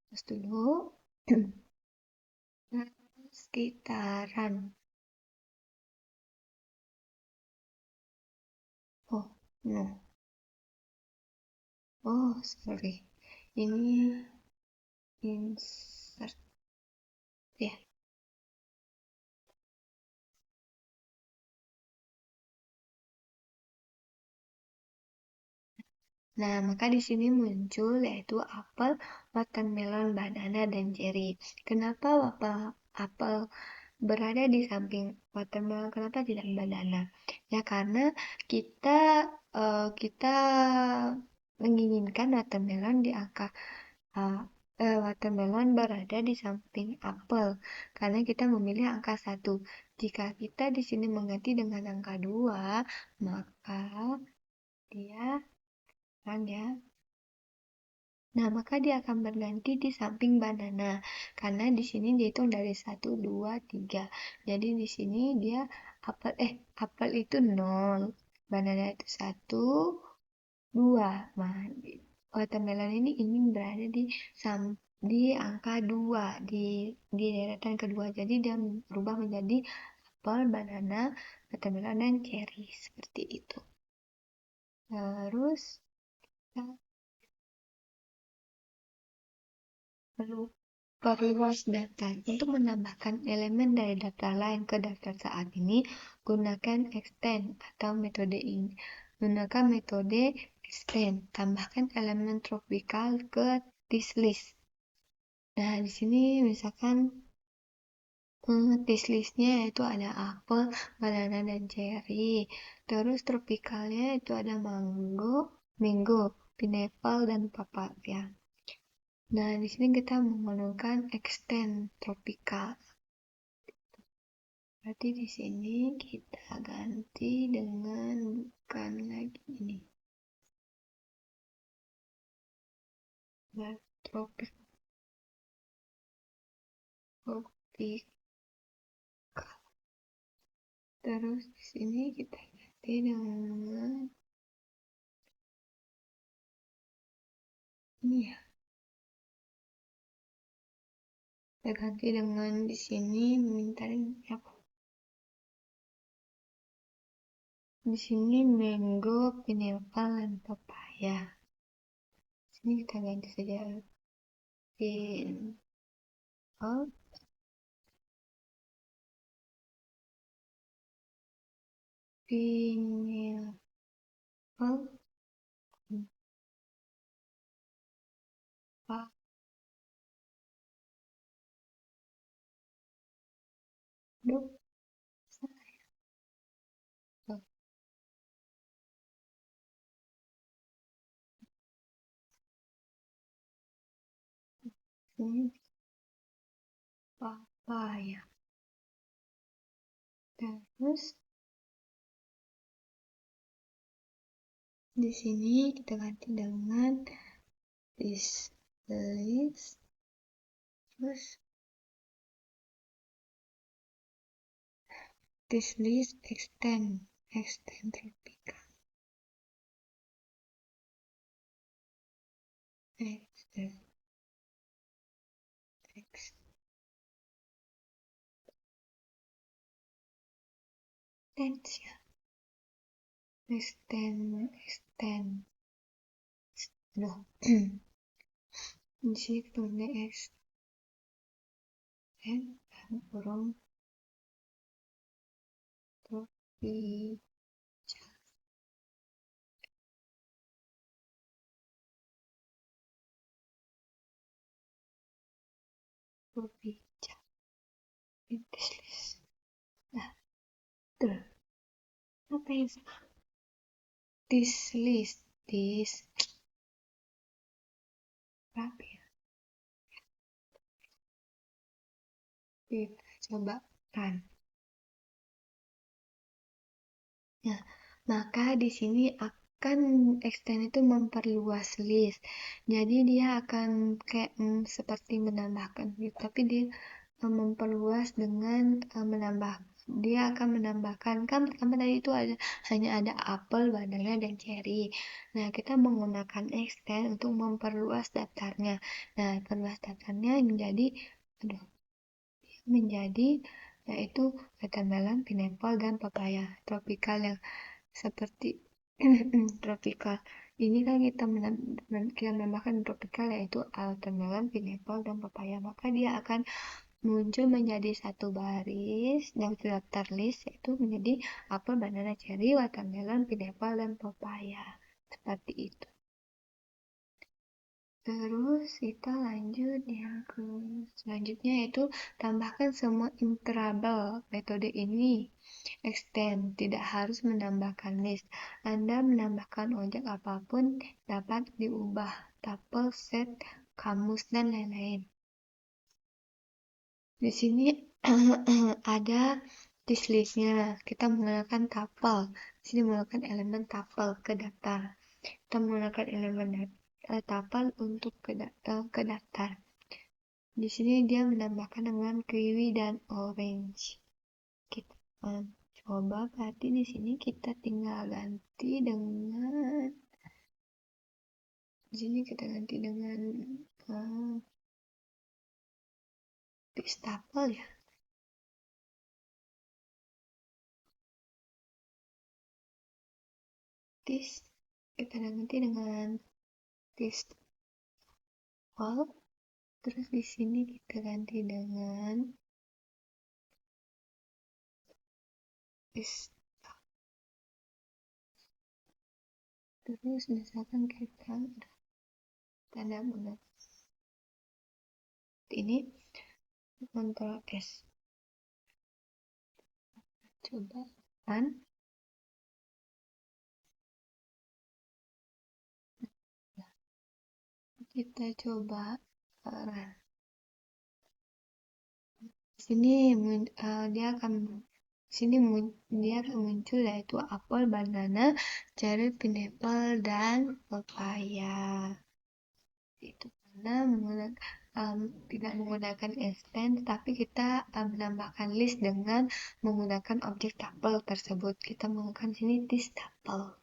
S1: Terus dulu. Terus kita run. Oh, no. Oh, sorry. Ini insert. Ya. Nah, maka di sini muncul yaitu apel, watermelon, banana, dan cherry. Kenapa apel berada di samping watermelon? Kenapa tidak banana? Ya karena kita kita menginginkan watermelon berada di samping apel karena kita memilih angka 1. Jika kita di sini mengganti dengan angka 2, maka dia akan ya. Nah, maka dia akan berganti di samping banana karena di sini dihitung dari 1, 2, 3. Jadi di sini dia apel itu 0, banana itu 1, 2. Nah, watermelon ini ingin berada di angka 2, di deretan kedua. Jadi dia berubah menjadi apel, banana, watermelon, dan cherry. Seperti itu. Terus, kita perluas daftar. Untuk menambahkan elemen dari daftar lain ke daftar saat ini, gunakan extend atau metode ini. Gunakan metode extend. Tambahkan elemen tropical ke this list. Nah, di sini misalkan this listnya itu ada apel, banana, dan cherry. Terus tropicalnya itu ada mango, pineapple, dan papaya. Nah, di sini kita menggunakan extend tropical. Berarti di sini kita ganti dengan bukan lagi ini. Tropik. Terus di sini kita ganti dengan ini ya. Kita ganti dengan di sini minta apa? Di sini mango, pineapple, dan papaya. Di sini kita ganti saja pineapple, papaya. Aduh, ini papaya. Terus di sini kita ganti dengan this list. Terus this list extend tropical. Extend ya. Extend. Aduh. Di sini tulisnya extend kurung tropical. This list. Nah, tuh. Apa yang salah? This list. Apa ya? Kita coba run. Nah, maka di sini akan extend itu memperluas list. Jadi dia akan kayak seperti menambahkan gitu, tapi dia memperluas dengan dia akan menambahkan kan pertama tadi itu hanya ada apel, banana, dan cherry. Nah, kita menggunakan extend untuk memperluas daftarnya. Nah, perluas daftarnya menjadi yaitu watermelon, pineapple, dan papaya tropikal yang seperti tropikal. Ini kan kita menambahkan tropikal yaitu watermelon, pineapple, dan papaya. Maka dia akan muncul menjadi satu baris dan daftar list yaitu menjadi apel, banana, cherry, watermelon, pineapple, dan papaya. Seperti itu. Terus kita lanjut yang ke selanjutnya, yaitu tambahkan semua interable. Metode ini extend, tidak harus menambahkan list. Anda menambahkan objek apapun dapat diubah, tuple, set, kamus, dan lain-lain. Di sini ada list-listnya. Kita menggunakan tuple. Di sini menggunakan elemen tuple ke daftar. Kita menggunakan elemen tuple untuk ke daftar. Di sini dia menambahkan dengan kiwi dan orange. Kita coba, berarti di sini kita tinggal ganti dengan tuple ya. Kita ganti dengan tuple. Terus di sini kita ganti dengan terus misalkan kita tanda bulat ini, Ctrl S, coba kan kita coba run. Sini dia akan muncul yaitu apel, banana, cherry, pineapple, dan pepaya. Itu karena tidak menggunakan extend, tapi kita menambahkan list dengan menggunakan objek tuple tersebut. Kita menggunakan sini this tuple.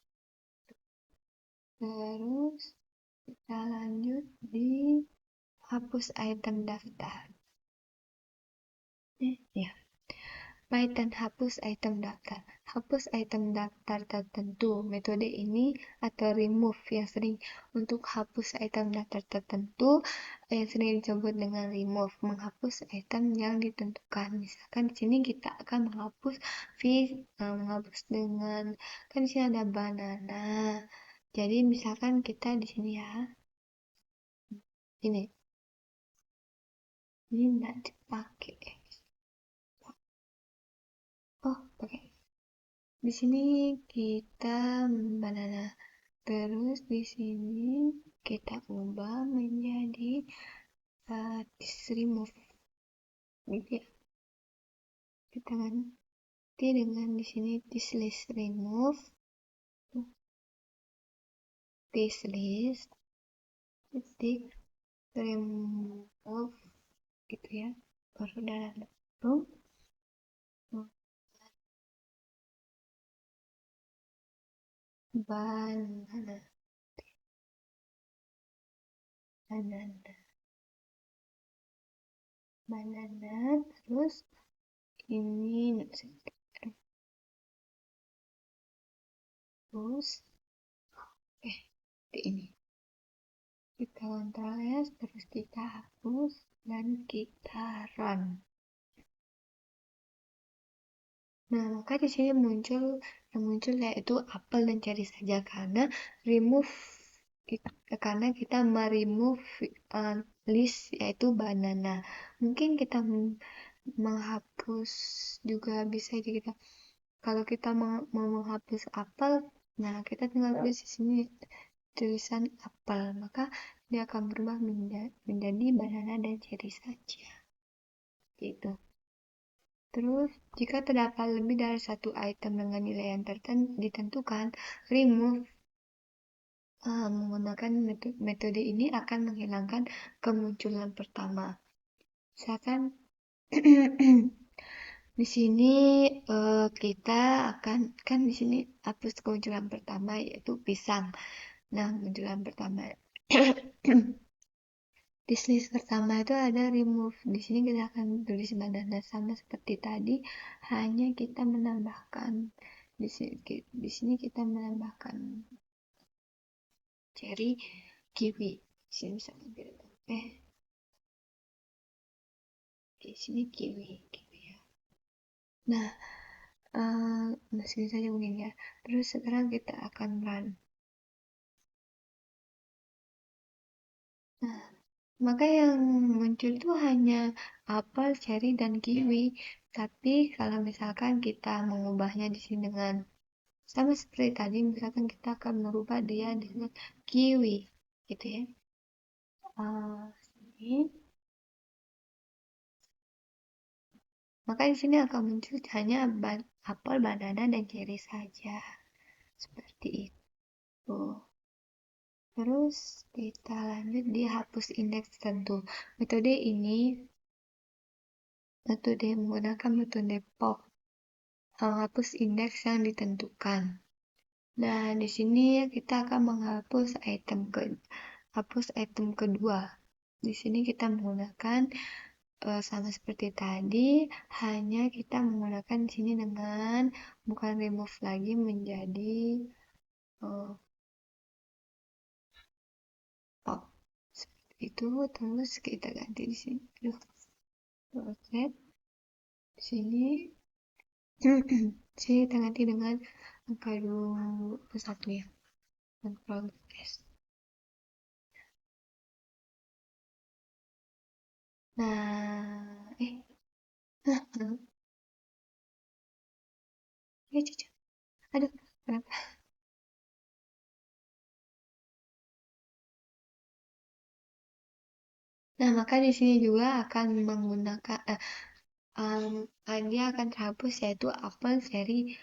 S1: Terus kita lanjut di hapus item daftar. Ya. Python hapus item daftar. Hapus item daftar tertentu. Metode ini atau remove yang sering untuk hapus item daftar tertentu yang sering disebut dengan remove, menghapus item yang ditentukan. Misalkan di sini kita akan menghapus menghapus dengan, kan di sini ada banana. Jadi misalkan kita di sini ya, ini enggak dipakai. Oh, pakai. Di sini kita banana. Terus di sini kita ubah menjadi remove. Jadi kita ganti dengan di sini this list remove. This list ketik remove gitu ya. Baru dalam bentuk banana. Terus ini terus ini kita Ctrl S, terus kita hapus dan kita run. Nah, maka di sini muncul yaitu apel dan cherry saja karena karena kita meremove list yaitu banana. Mungkin kita menghapus juga bisa kita. Kalau kita mau menghapus apel, nah kita tinggal tulis di sini tulisan apel, maka dia akan berubah menjadi banana dan cherry saja. Gitu. Terus, jika terdapat lebih dari satu item dengan nilai yang ditentukan, remove menggunakan metode ini akan menghilangkan kemunculan pertama. Misalkan di sini kita akan di sini hapus kemunculan pertama yaitu pisang. Nah, kemunculan pertama di list pertama itu ada remove. Di sini kita akan tulis banana sama seperti tadi, hanya kita menambahkan di sini kita menambahkan cherry, kiwi. Di sini misalkan di sini kiwi ya. Nah, segini saja mungkin ya. Terus sekarang kita akan run. Nah, maka yang muncul tuh hanya apel, cherry, dan kiwi. Tapi kalau misalkan kita mengubahnya di sini dengan sama seperti tadi, misalkan kita akan merubah dia dengan kiwi, gitu ya. Sini. Maka di sini akan muncul hanya apel, banana, dan cherry saja. Seperti itu. Terus kita lanjut di hapus indeks tertentu. Metode ini menggunakan metode POP, menghapus indeks yang ditentukan. Nah, di sini kita akan hapus item kedua. Di sini kita menggunakan sama seperti tadi, hanya kita menggunakan di sini dengan bukan remove lagi menjadi uh, pop. Seperti itu, terus kita ganti di sini. Aduh, set di sini. Sini kita ganti dengan angka 21 ya. Control S. Nah, ya cucu. Aduh, kenapa? Nah, maka di sini juga akan menggunakan dia akan terhapus yaitu apel, cherry.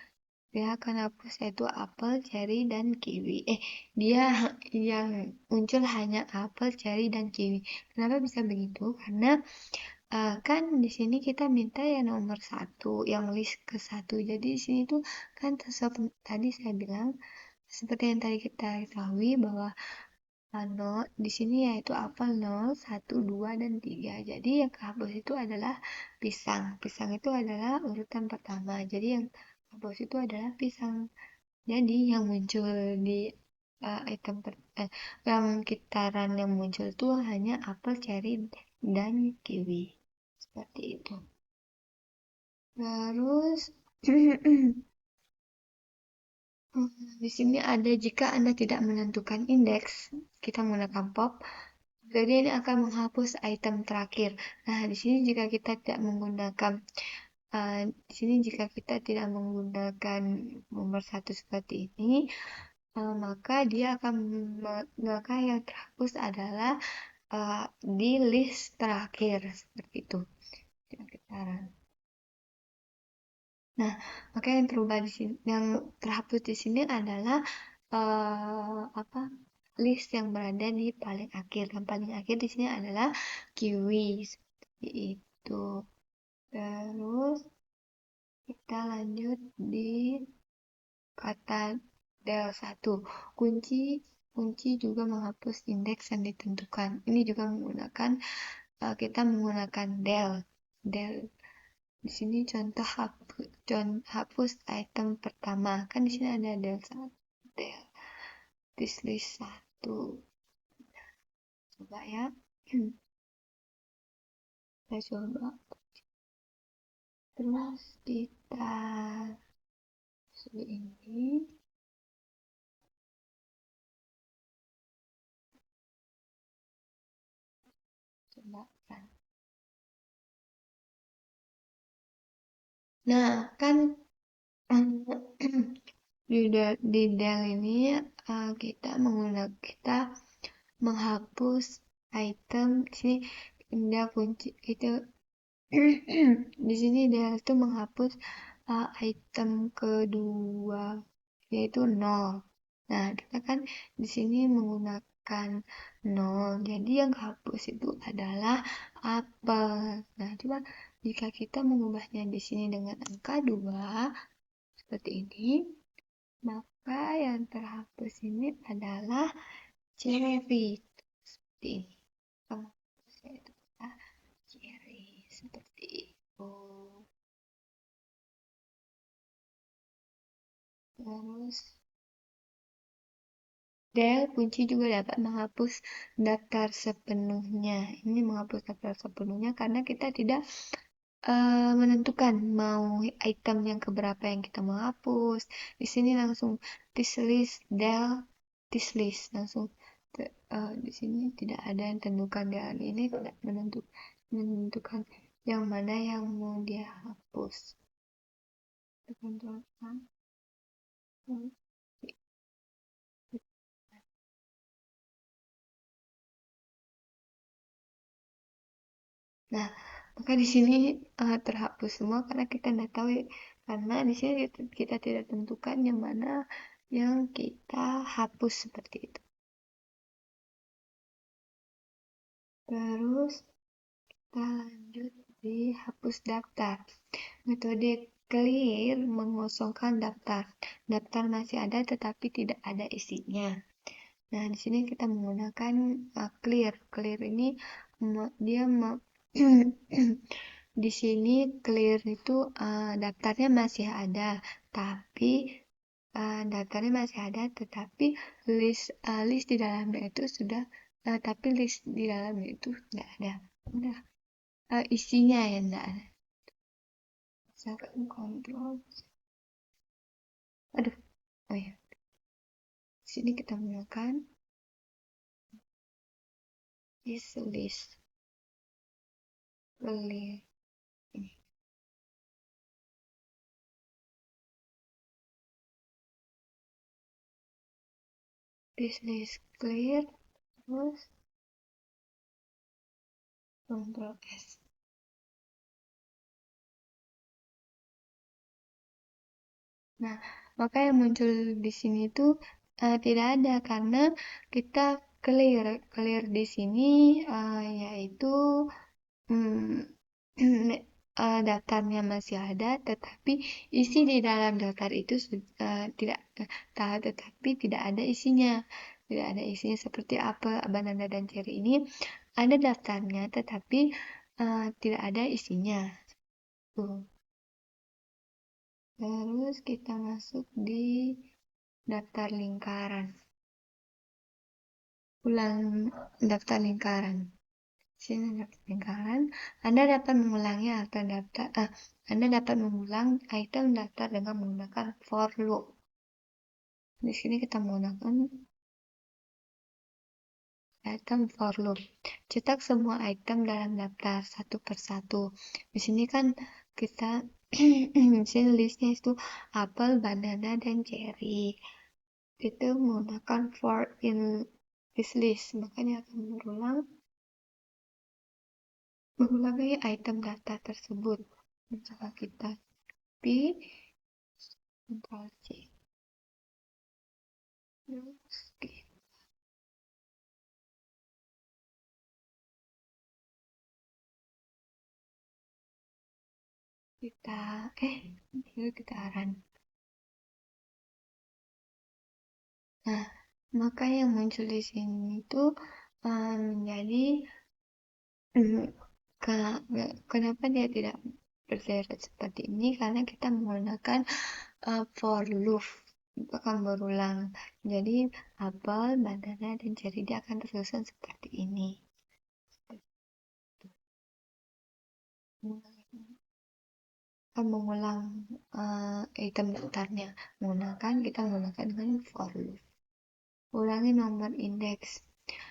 S1: Dia akan hapus yaitu apel, cherry, dan kiwi. Dia yang muncul hanya apel, cherry, dan kiwi. Kenapa bisa begitu? Karena kan di sini kita minta yang nomor satu, yang list ke satu. Jadi di sini tuh kan tadi saya bilang seperti yang tadi kita ketahui bahwa nol di sini yaitu apel 0, 1, 2, dan 3. Jadi yang kehapus itu adalah pisang. Pisang itu adalah urutan pertama. Jadi yang kehapus itu adalah pisang. Jadi yang muncul di item yang kitaran yang muncul itu hanya apel, cherry, dan kiwi. Seperti itu. Terus di sini ada jika Anda tidak menentukan indeks, kita menggunakan pop. Jadi ini akan menghapus item terakhir. Nah, di sini jika kita tidak menggunakan di sini jika kita tidak menggunakan nomor satu seperti ini, maka dia akan maka yang terhapus adalah di list terakhir seperti itu. Nah, maka yang terubah di sini, yang terhapus di sini adalah apa list yang berada di paling akhir. Dan paling akhir di sini adalah kiwi seperti itu. Terus kita lanjut di kata del 1. Kunci kunci juga menghapus indeks yang ditentukan. Ini juga menggunakan kita menggunakan del. Del di sini contoh hapus item pertama. Kan di sini ada del 1. Del list 1. Coba ya. Kita coba. Terus kita ini coba kan. Nah, kan di del ini kita menghapus item di sini dia kunci itu di sini dia itu menghapus item kedua yaitu nol. Nah, kita kan di sini menggunakan nol. Jadi yang hapus itu adalah apel. Nah, coba jika kita mengubahnya di sini dengan angka 2 seperti ini, maka yang terhapus ini adalah cherry. Seperti ini. Penghapusnya itu adalah cherry. Seperti itu. Terus Del kunci juga dapat menghapus daftar sepenuhnya. Ini menghapus daftar sepenuhnya karena kita tidak menentukan mau item yang keberapa yang kita mau hapus. Di sini langsung this list del this list langsung Di sini tidak ada yang tentukan, dan ini tidak menentukan yang mana yang mau dia hapus. Tekan. Nah, maka di sini terhapus semua karena kita tidak tahu, karena di sini kita tidak tentukan yang mana yang kita hapus seperti itu. Terus kita lanjut di hapus daftar. Metode clear mengosongkan daftar. Daftar masih ada tetapi tidak ada isinya. Nah, di sini kita menggunakan clear. Clear ini dia di sini clear itu daftarnya masih ada, tapi daftarnya masih ada, tetapi list di dalamnya itu sudah, tapi list di dalamnya itu tidak ada. Udah, isinya yang tidak ada. Misalkan kontrol. Aduh, oh ya. Di sini kita menggunakan is list clear. Ini. This list clear, terus Ctrl S. Nah, maka yang muncul di sini itu tidak ada karena kita clear. Clear di sini yaitu daftarnya masih ada, tetapi isi di dalam daftar itu tidak tahu, tetapi tidak ada isinya. Tidak ada isinya seperti apel, banana, dan cherry ini ada daftarnya, tetapi tidak ada isinya. Tuh. Terus kita masuk di daftar lingkaran. Ulang daftar lingkaran. Sini daftar lingkaran. Anda dapat mengulangi atau Anda dapat mengulang item daftar dengan menggunakan for loop. Di sini kita menggunakan item for loop. Cetak semua item dalam daftar satu persatu. Di sini kan kita di sini listnya itu apel, banana, dan cherry. Itu menggunakan for in this list, makanya akan mengulangi item data tersebut. Misalkan kita P, Ctrl C, terus kita run. Nah, maka yang muncul di sini itu menjadi kenapa dia tidak berderet seperti ini, karena kita menggunakan for loop akan berulang. Jadi apel, banana, dan cherry dia akan tersusun seperti ini. Akan mengulang item daftarnya. Kita menggunakan dengan for loop. Ulangi nomor indeks.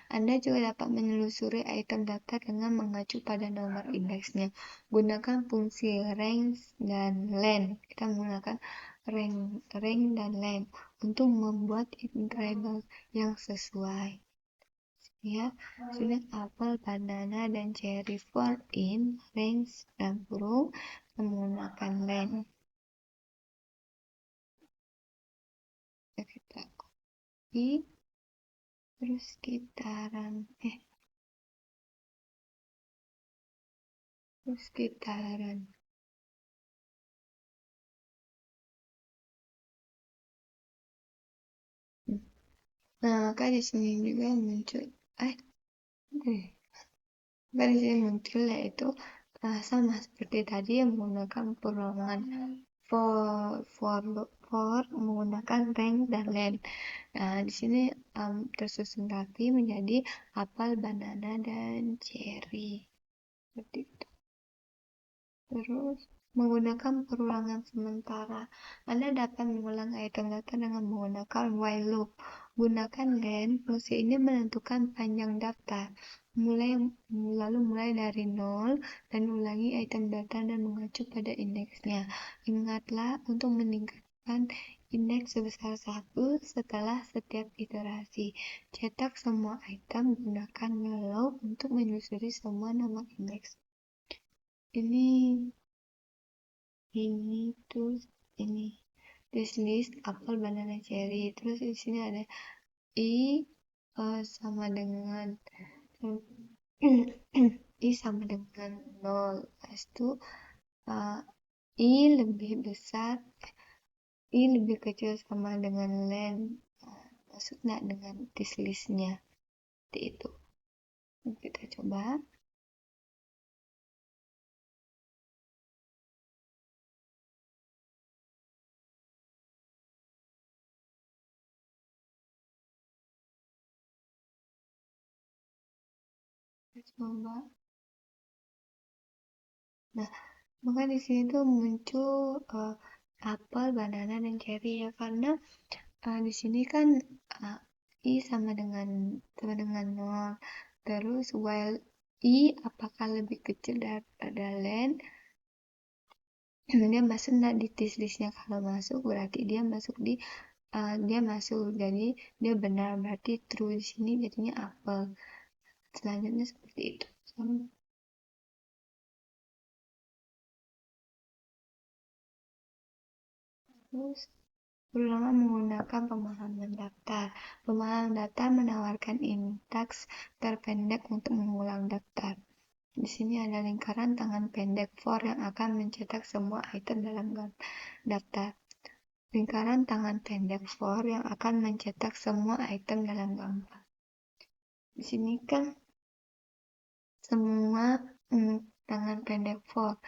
S1: Anda juga dapat menelusuri item daftar dengan mengacu pada nomor indeksnya. Gunakan fungsi range dan len. Kita menggunakan range dan len untuk membuat label yang sesuai. Ya, sudah apel, banana, dan cherry for in range dan kurung menggunakan len. Kita copy, terus kita run. Terus kita run. Nah, maka di sini juga muncul maka di sini muncul yaitu sama seperti tadi yang menggunakan perulangan for menggunakan rank dan len. Nah, di sini tersusun rapi menjadi apel, banana, dan cherry. Seperti itu. Terus menggunakan perulangan sementara. Anda dapat mengulang item data dengan menggunakan while loop. Gunakan len. Fungsi ini menentukan panjang daftar. Mulai dari 0 dan ulangi item data dan mengacu pada indeksnya. Ingatlah untuk meningkatkan indeks sebesar 1 setelah setiap iterasi. Cetak semua item, gunakan hello untuk menyusuri semua nama indeks. Ini terus ini this list apel, banana, cherry. Terus di sini ada i sama dengan i sama dengan 0. Lepas itu uh, i lebih besar, i lebih kecil sama dengan len. Maksud nggak dengan this listnya? Seperti itu. Kita coba. Kita coba. Nah, maka di sini tuh muncul apel, banana, dan cherry ya, karena di sini kan i sama dengan 0. Terus while i apakah lebih kecil daripada len? Dia masuk nggak di listnya? Kalau masuk berarti dia masuk di dia masuk, jadi dia benar, berarti true. Di sini jadinya apel. Selanjutnya seperti itu. Terus berulang menggunakan pemahaman daftar. Pemahaman daftar menawarkan intaks terpendek untuk mengulang daftar. Di sini ada lingkaran tangan pendek for yang akan mencetak semua item dalam daftar. Lingkaran tangan pendek for yang akan mencetak semua item dalam gambar. Di sini kan semua tangan pendek for.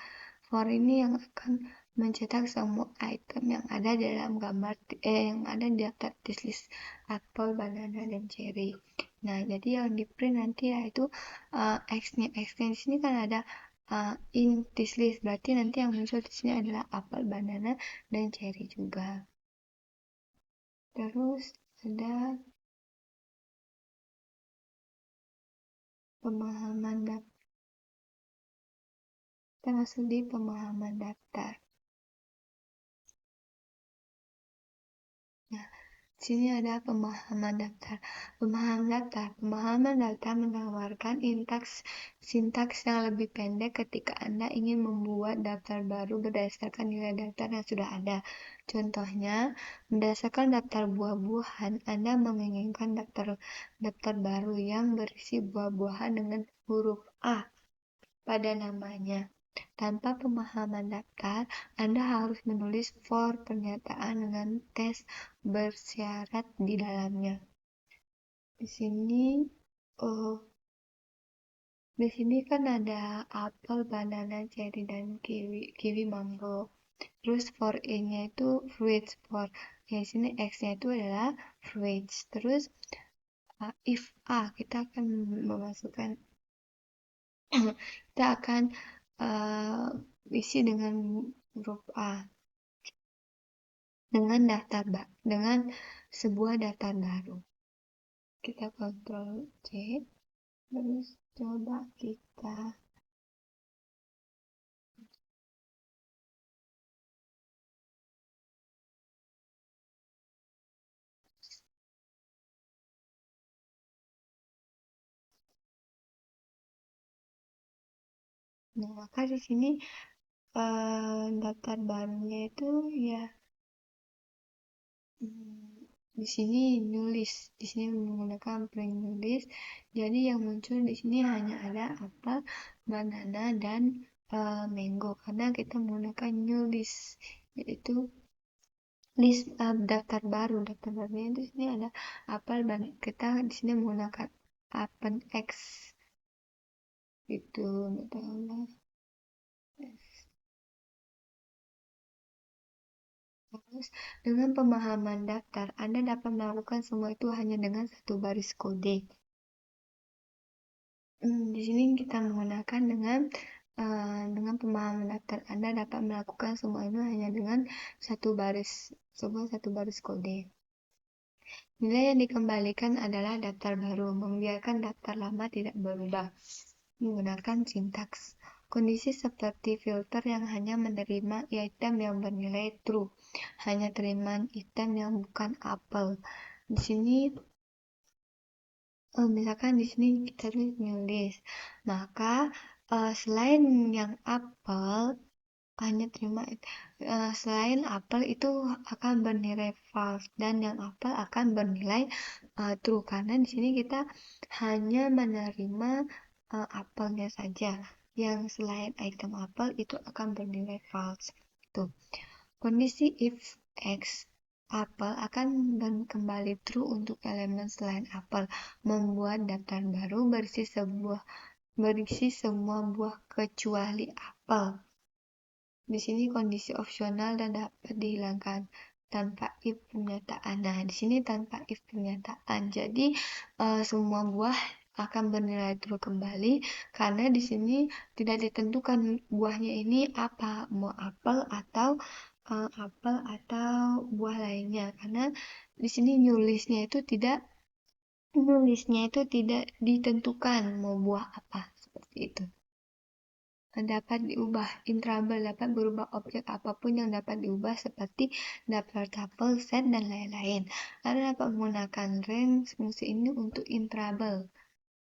S1: For ini yang akan mencetak semua item yang ada dalam gambar yang ada di daftar list apel, banana, dan cherry. Nah, jadi yang di print nanti yaitu X-nya. X-nya di sini kan ada in this list, berarti nanti yang muncul di sini adalah apel, banana, dan cherry juga. Terus ada pemahaman daftar. Kita masuk di pemahaman daftar. Nah, sini ada pemahaman daftar. Pemahaman daftar menawarkan sintaks yang lebih pendek ketika Anda ingin membuat daftar baru berdasarkan nilai daftar yang sudah ada. Contohnya, berdasarkan daftar buah-buahan, Anda menginginkan daftar baru yang berisi buah-buahan dengan huruf A pada namanya. Tanpa pemahaman daftar, Anda harus menulis for pernyataan dengan tes bersyarat di dalamnya. Di sini, oh, di sini kan ada apel, banana, cherry, dan kiwi, mango. Terus for E-nya itu fruits. For ya, di sini X-nya itu adalah fruits. Terus if A, kita akan memasukkan kita akan isi dengan huruf A dengan sebuah daftar baru. Kita kontrol C, terus coba kita nah, maka di sini daftar barunya itu ya di sini nulis, di sini menggunakan print nulis. Jadi yang muncul di sini hanya ada apel, banana, dan mango karena kita menggunakan new list, yaitu list daftar barunya itu sini ada apel, banana. Kita di sini menggunakan append X itu lah. Terus, dengan pemahaman daftar, Anda dapat melakukan semua itu hanya dengan satu baris kode. Di sini kita menggunakan dengan pemahaman daftar, Anda dapat melakukan semua itu hanya dengan satu baris kode. Nilai yang dikembalikan adalah daftar baru, membiarkan daftar lama tidak berubah. Menggunakan sintaks. Kondisi seperti filter yang hanya menerima item yang bernilai true, hanya terima item yang bukan apel. Di sini misalkan di sini kita nulis, maka selain yang apel hanya terima selain apel itu akan bernilai false dan yang apel akan bernilai true karena di sini kita hanya menerima apelnya saja. Yang selain item apel itu akan bernilai false. Tuh. Kondisi if x apel akan kembali true untuk elemen selain apel, membuat daftar baru berisi semua buah kecuali apel. Di sini kondisi opsional dan dapat dihilangkan tanpa if pernyataan. Nah, di sini tanpa if pernyataan. Jadi semua buah akan bernilai true kembali karena di sini tidak ditentukan buahnya ini apa, mau apel atau buah lainnya. Karena di sini nulisnya itu tidak ditentukan mau buah apa seperti itu. Dapat diubah. Intrable dapat berubah objek apapun yang dapat diubah seperti daftar tuple, set, dan lain-lain. Anda dapat menggunakan range fungsi ini untuk intrable.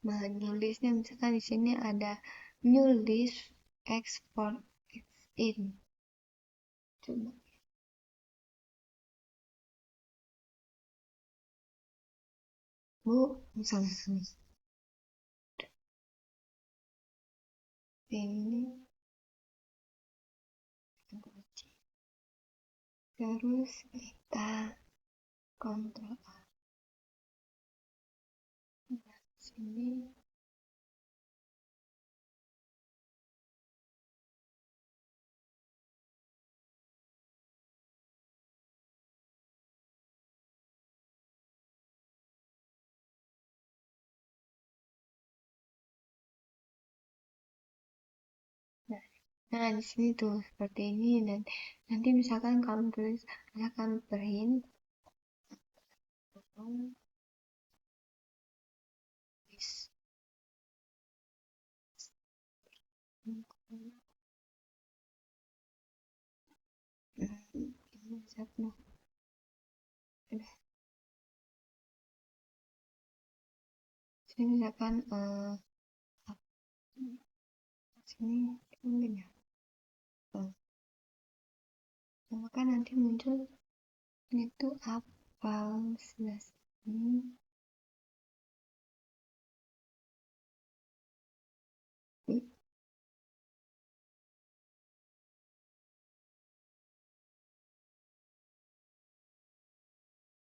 S1: Menulisnya misalkan di sini ada new list export in. Coba. Bu, misalnya ini terus kita kontrol sini. Nah, di sini tuh seperti ini dan nanti misalkan kamu tulis misalkan print ini satu sini misalkan sini mungkin ya maka nanti muncul itu apa sebelah sini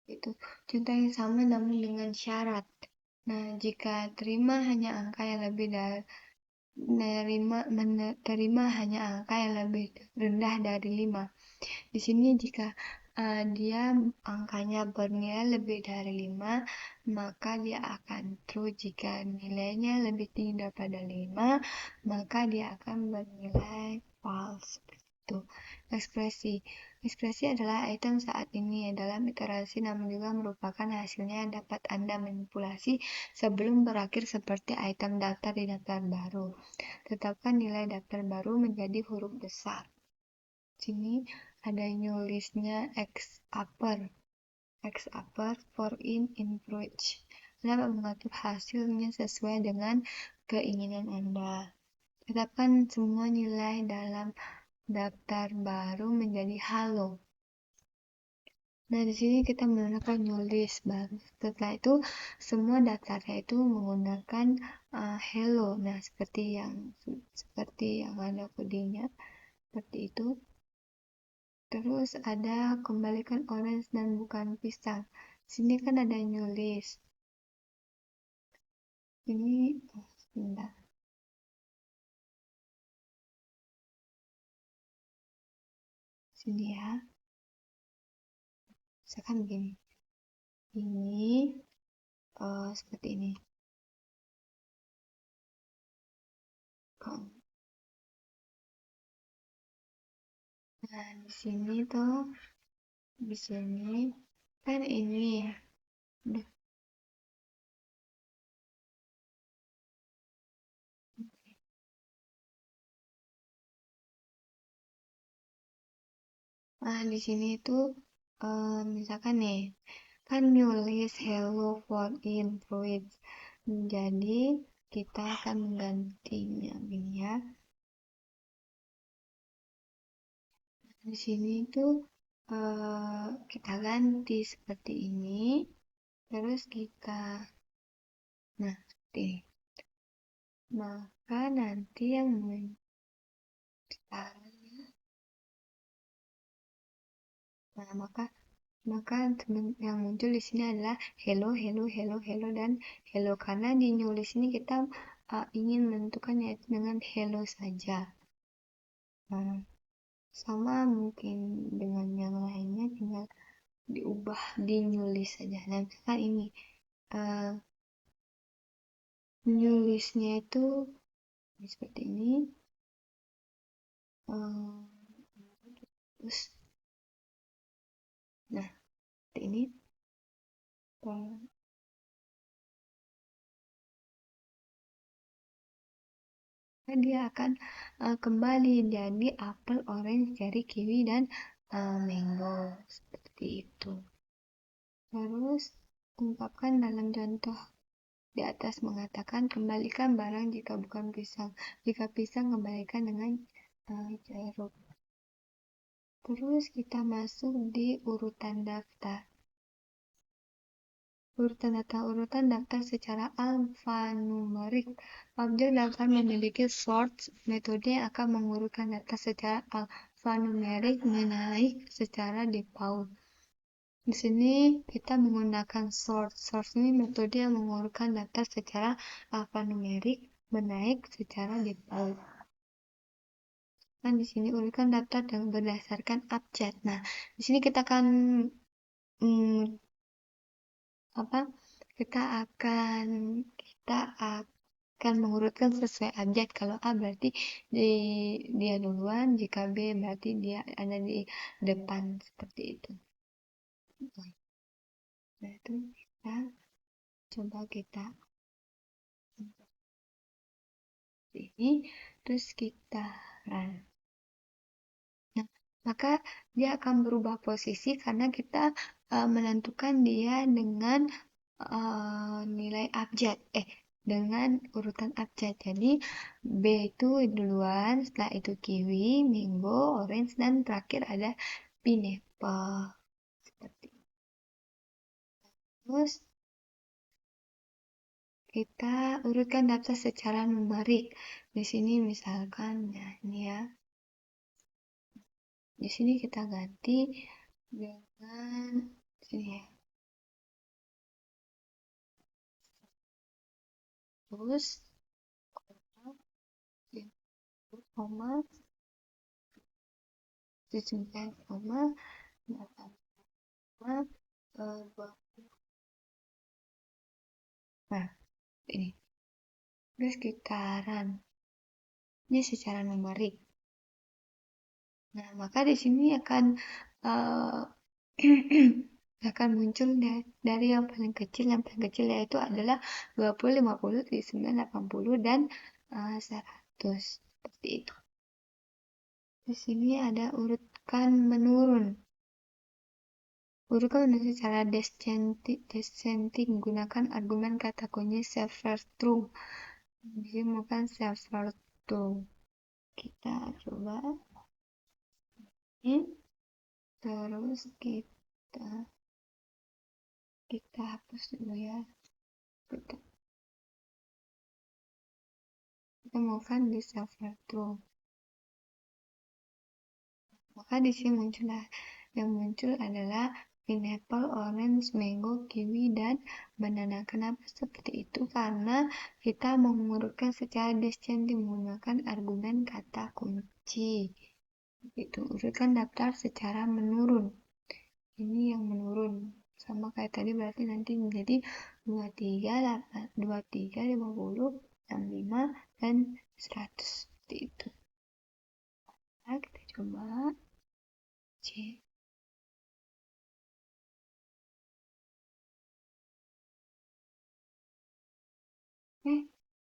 S1: itu contoh yang sama namun dengan syarat. Nah, jika terima hanya angka yang lebih dari terima hanya angka yang lebih rendah dari 5. Di sini jika dia angkanya bernilai lebih dari 5, maka dia akan true. Jika nilainya lebih tinggi daripada 5, maka dia akan bernilai false. Itu ekspresi. Ekspresi adalah item saat ini dalam iterasi namun juga merupakan hasilnya yang dapat Anda manipulasi sebelum berakhir seperti item daftar di daftar baru. Tetapkan nilai daftar baru menjadi huruf besar. Sini ada new listnya X upper for in approach. Anda dapat mengatur hasilnya sesuai dengan keinginan Anda. Tetapkan semua nilai dalam daftar baru menjadi halo. Nah, di sini kita menggunakan new list baru. Setelah itu, semua daftarnya itu menggunakan hello. Nah, seperti yang ada kodenya, seperti itu. Terus ada kembalikan orange dan bukan pisang. Sini kan ada new list. Ini sebentar. Sini ya. Misalkan begini. Ini seperti ini. Nah, di sini kan ini Udah. Nah, di sini tuh misalkan nih, kan nulis hello for in fruits. Jadi kita akan menggantinya gini ya. Di sini tuh kita ganti seperti ini. Terus kita, nah seperti ini. Maka nanti yang nah, maka yang muncul di sini adalah hello, hello, hello, hello, dan hello. Karena di nulis ini kita ingin menentukan yaitu dengan hello saja. Nah, sama mungkin dengan yang lainnya tinggal diubah di nulis saja. Nah, misalkan ini uh, nulisnya itu seperti ini. Terus, nah, seperti ini. Dia akan kembali jadi apel, orange, cherry, kiwi, dan mango seperti itu. Terus ungkapkan dalam contoh di atas mengatakan kembalikan barang jika bukan pisang. Jika pisang kembalikan dengan jeruk. Terus kita masuk di urutan daftar. Urutan daftar secara alfanumerik. Objek daftar memiliki sort metode yang akan mengurutkan data secara alfanumerik menaik secara default. Di sini kita menggunakan sort. Sort ini metode yang mengurutkan data secara alfanumerik menaik secara default. Nah, di sini urutkan data berdasarkan abjad. Nah, di sini kita akan apa? Kita akan mengurutkan sesuai abjad. Kalau A berarti dia duluan, jika B berarti dia ada di depan seperti itu. Nah, itu kita ini terus kita run. Nah, maka dia akan berubah posisi karena kita menentukan dia dengan nilai abjad dengan urutan abjad. Jadi B itu duluan, setelah itu kiwi, mango, orange, dan terakhir ada pineapple seperti itu. Terus kita urutkan data secara numerik. Di sini misalkan ya ini ya. Di sini kita ganti dengan sini ya. Terus koma 9 koma 8 koma 2. Nah, ini. Terus kita run. Ini secara numerik. Nah, maka di sini akan akan muncul dari yang paling kecil yaitu adalah 20, 50, 79, 80, dan 100. Seperti itu. Di sini ada urutkan menurun. Urutkan menurun secara descending menggunakan argumen kata kunci server true. Di sini bukan server true. Kita coba. Terus kita hapus dulu ya. Kita maukan di server true. Maka di sini muncullah yang muncul adalah pineapple, orange, mango, kiwi, dan banana. Kenapa seperti itu? Karena kita mengurutkan secara descending menggunakan argumen kata kunci. Itu urutkan daftar secara menurun. Ini yang menurun. Sama kayak tadi berarti nanti menjadi 23, 23, 50, 65, dan 100. Seperti itu. Nah, kita coba C.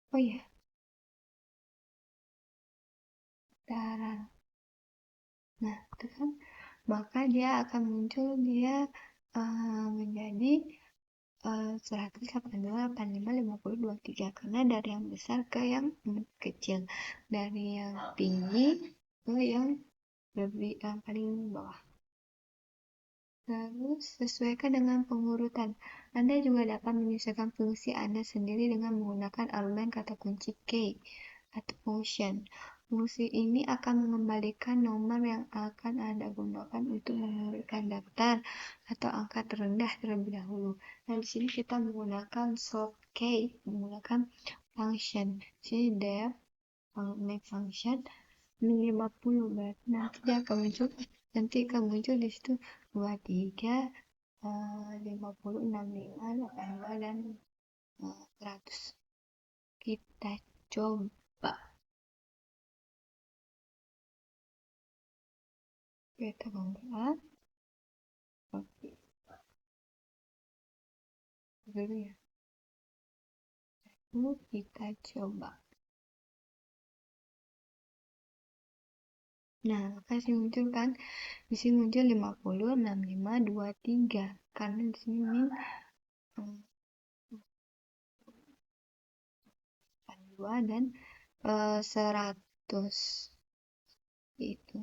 S1: Oh iya, daran. Nah, itu kan, maka dia akan muncul dia menjadi 182, 85, 53 karena dari yang besar ke yang kecil, dari yang tinggi ke yang lebih yang paling bawah. Terus sesuaikan dengan pengurutan. Anda juga dapat menyesuaikan fungsi Anda sendiri dengan menggunakan argumen kata kunci key atau function. Fungsi ini akan mengembalikan nomor yang akan Anda gunakan untuk mengurutkan daftar atau angka terendah terlebih dahulu. Nah, di sini kita menggunakan sort key, menggunakan function. Di sini def make function 50 berarti nanti dia akan muncul di situ 23 50 65 82 dan 100. Kita coba, kita coba oke dulu ya, lalu kita coba. Nah, maka sih muncul kan, di sini muncul 50 65 23 karena di sini min 2 dan 100 itu.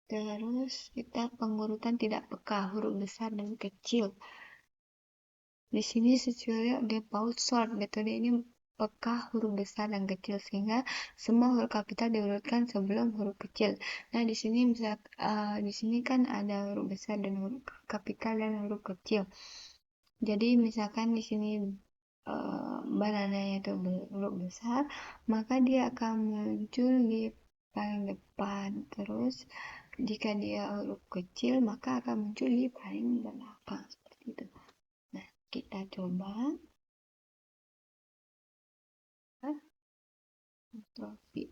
S1: Terus kita pengurutan tidak peka huruf besar dan kecil. Di sini sesuai default sort, metode ini peka huruf besar dan kecil sehingga semua huruf kapital diurutkan sebelum huruf kecil. Nah, di sini di sini kan ada huruf besar dan huruf kapital dan huruf kecil. Jadi misalkan di sini banananya itu huruf besar, maka dia akan muncul di paling depan. Terus jika dia huruf kecil, maka akan muncul di paling belakang seperti itu. Nah, kita coba apostrofi.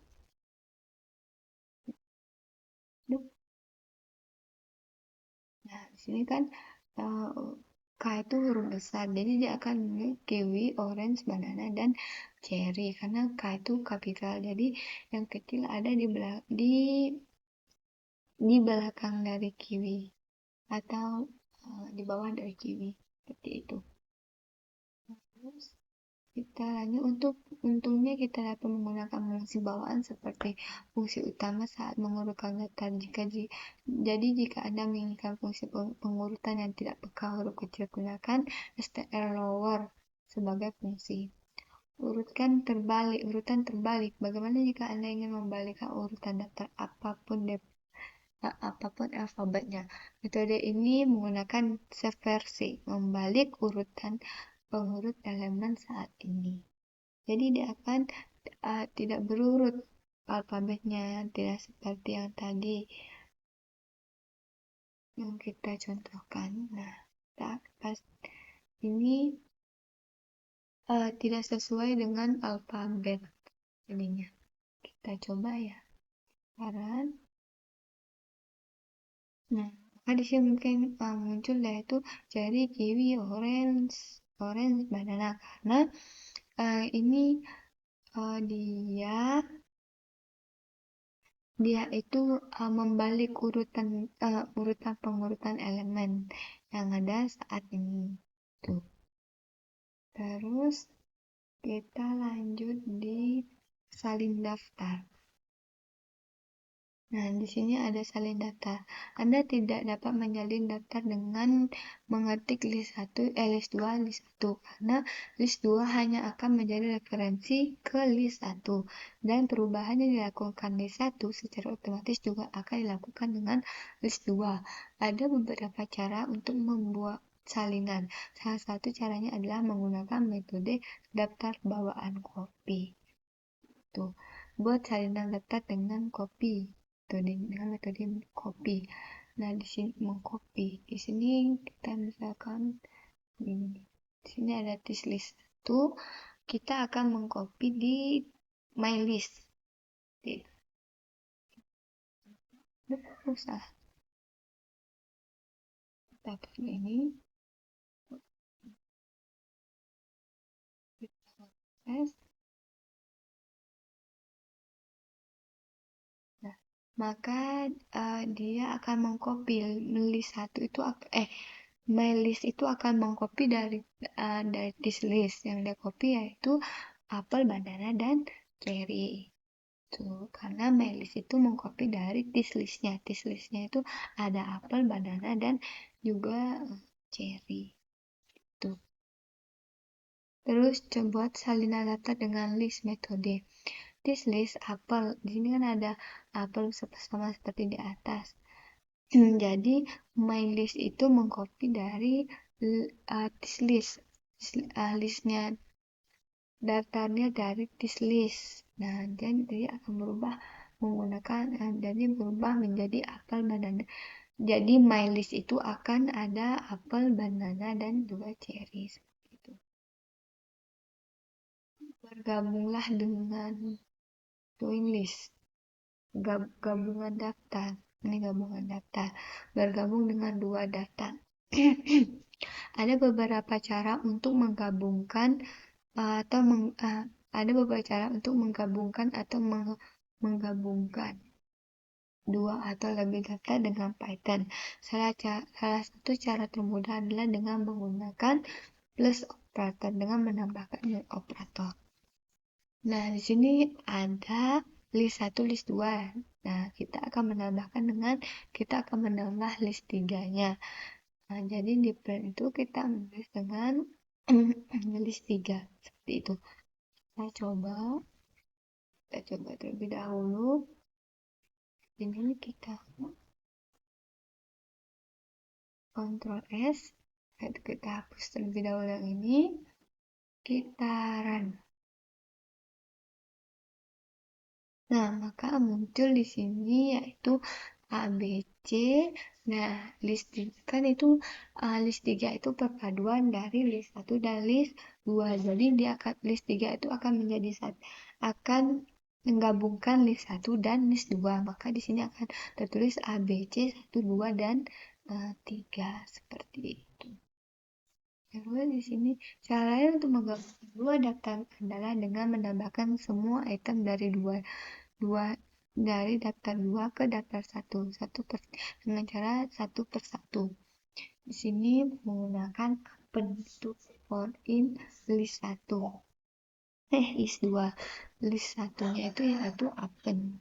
S1: Nah, di sini kan K itu huruf besar, jadi dia akan kiwi, orange, banana, dan cherry karena K itu kapital. Jadi yang kecil ada di belakang dari kiwi atau di bawah dari kiwi seperti itu. Terus kita lanjut untuk untungnya kita dapat menggunakan fungsi bawaan seperti fungsi utama saat mengurutkan daftar. Jadi jika Anda menginginkan fungsi pengurutan yang tidak peka huruf kecil, gunakan str lower sebagai fungsi. Urutan terbalik. Bagaimana jika Anda ingin membalikkan urutan daftar apapun alfabetnya? Metode ini menggunakan subversi, membalik urutan pengurut elemen saat ini. Jadi dia akan tidak berurut alfabetnya, tidak seperti yang tadi yang kita contohkan. Nah, pas ini tidak sesuai dengan alfabet jadinya. Kita coba ya sekarang. Nah, maka di sini mungkin muncul yaitu cherry, kiwi, orange, banana karena ini dia itu membalik urutan pengurutan elemen yang ada saat ini. Tuh. Terus kita lanjut di salin daftar. Nah, di sini ada salin daftar. Anda tidak dapat menjalin daftar dengan mengetik list 2, list 1 karena list 2 hanya akan menjadi referensi ke list 1 dan perubahan yang dilakukan list 1 secara otomatis juga akan dilakukan dengan list 2. Ada beberapa cara untuk membuat salinan. Salah satu caranya adalah menggunakan metode daftar bawaan copy. Tuh, buat salinan daftar dengan metode copy. Nah, di sini mengcopy. Di sini kita misalkan ini. Di sini ada list 1, kita akan mengcopy di my list. Susah. Kita pakai ini. S. Nah, maka dia akan mengcopy list satu itu my list itu akan mengcopy dari this list yang dia copy yaitu apel, banana, dan cherry. Tuh, karena my list itu mengcopy dari this listnya. This listnya itu ada apel, banana, dan juga cherry. Tuh. Terus coba salinan data dengan list metode. This list apel. Di sini kan ada apel sama seperti di atas. Jadi my list itu mengcopy dari this list. Listnya daftarnya dari this list. Nah, jadi akan berubah menggunakan jadi berubah menjadi apel, banana. Jadi my list itu akan ada apel, banana, dan juga cherry seperti itu. Bergabunglah dengan doing list. Gabungan daftar. Ini gabungan daftar. Bergabung dengan dua data. Ada beberapa cara untuk menggabungkan ada beberapa cara untuk menggabungkan atau menggabungkan dua atau lebih data dengan Python. Salah satu cara termudah adalah dengan menggunakan plus operator, dengan menambahkan operator. Nah, di sini ada list 1, list 2. Nah, kita akan menambah list 3-nya. Nah, jadi di print itu kita menulis dengan list 3. Seperti itu. Kita coba terlebih dahulu. Ini kita Ctrl S. Kita hapus terlebih dahulu yang ini. Kita run. Nah, maka muncul di sini yaitu A, B, C. Nah, list 3 kan itu list 3 itu perpaduan dari list 1 dan list 2. Jadi list 3 itu akan menggabungkan list 1 dan list 2. Maka di sini akan tertulis A, B, C 1, 2 dan 3 seperti itu. Terus di sini cara lain untuk menggabungkan dua daftar adalah dengan menambahkan semua item dari dari daftar 2 ke daftar 1 dengan cara 1 per 1. Di sini menggunakan append to for in list 1. List 2. List 1-nya itu yaitu append.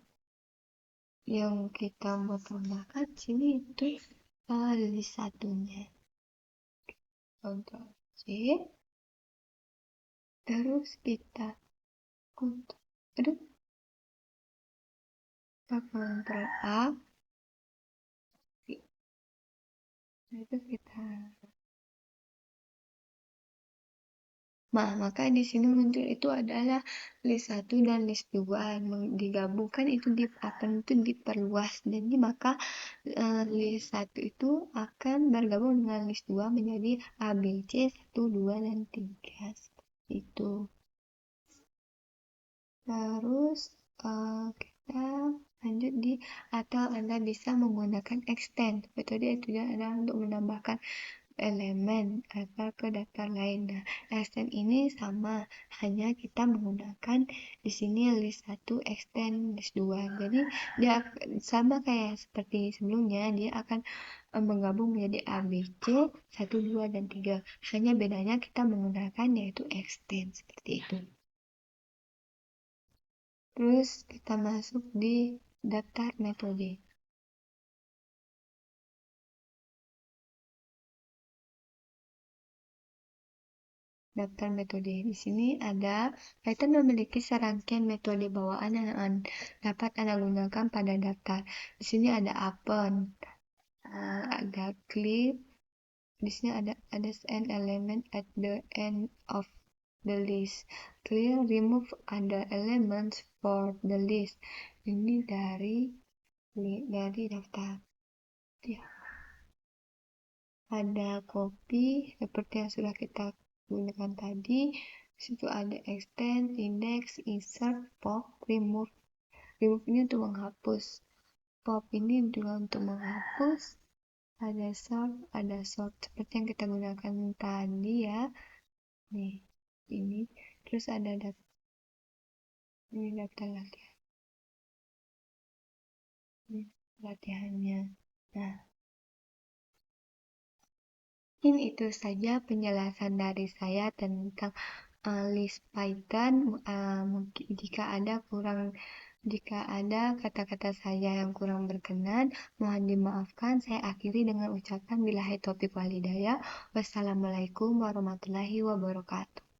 S1: Yang kita mau tambahkan sini itu list 1-nya. Ctrl C. Terus kita Ctrl A. Itu kita maka di sini muncul itu adalah list 1 dan list 2 digabungkan itu itu diperluas. Jadi maka list 1 itu akan bergabung dengan list 2 menjadi A, B, C 1, 2, dan 3 seperti itu. Terus kita lanjut atau Anda bisa menggunakan extend. Metode itu adalah untuk menambahkan elemen atau ke daftar lain. Nah, extend ini sama, hanya kita menggunakan di sini list 1 extend list 2. Jadi dia sama kayak seperti sebelumnya, dia akan menggabung menjadi A, B, C 1, 2, dan 3. Hanya bedanya kita menggunakan yaitu extend seperti itu. Terus kita masuk di daftar metode. Daftar metode. Di sini ada Python memiliki serangkaian metode bawaan yang dapat Anda gunakan pada daftar. Di sini ada append, ada clip. Di sini ada an element at the end of the list. Clear, remove other elements for the list. Ini dari daftar. Ya. Ada copy seperti yang sudah kita gunakan tadi. Di situ ada extend, index, insert, pop, remove. Remove ini untuk menghapus. Pop ini juga untuk menghapus. Ada sort seperti yang kita gunakan tadi ya. Nih, ini Terus ada ini daftar latihan. Ini latihannya. Nah, mungkin itu saja penjelasan dari saya tentang list Python. Mungkin jika ada kata-kata saya yang kurang berkenan, mohon dimaafkan. Saya akhiri dengan ucapan billahi taufiq wal hidayah. Wassalamualaikum warahmatullahi wabarakatuh.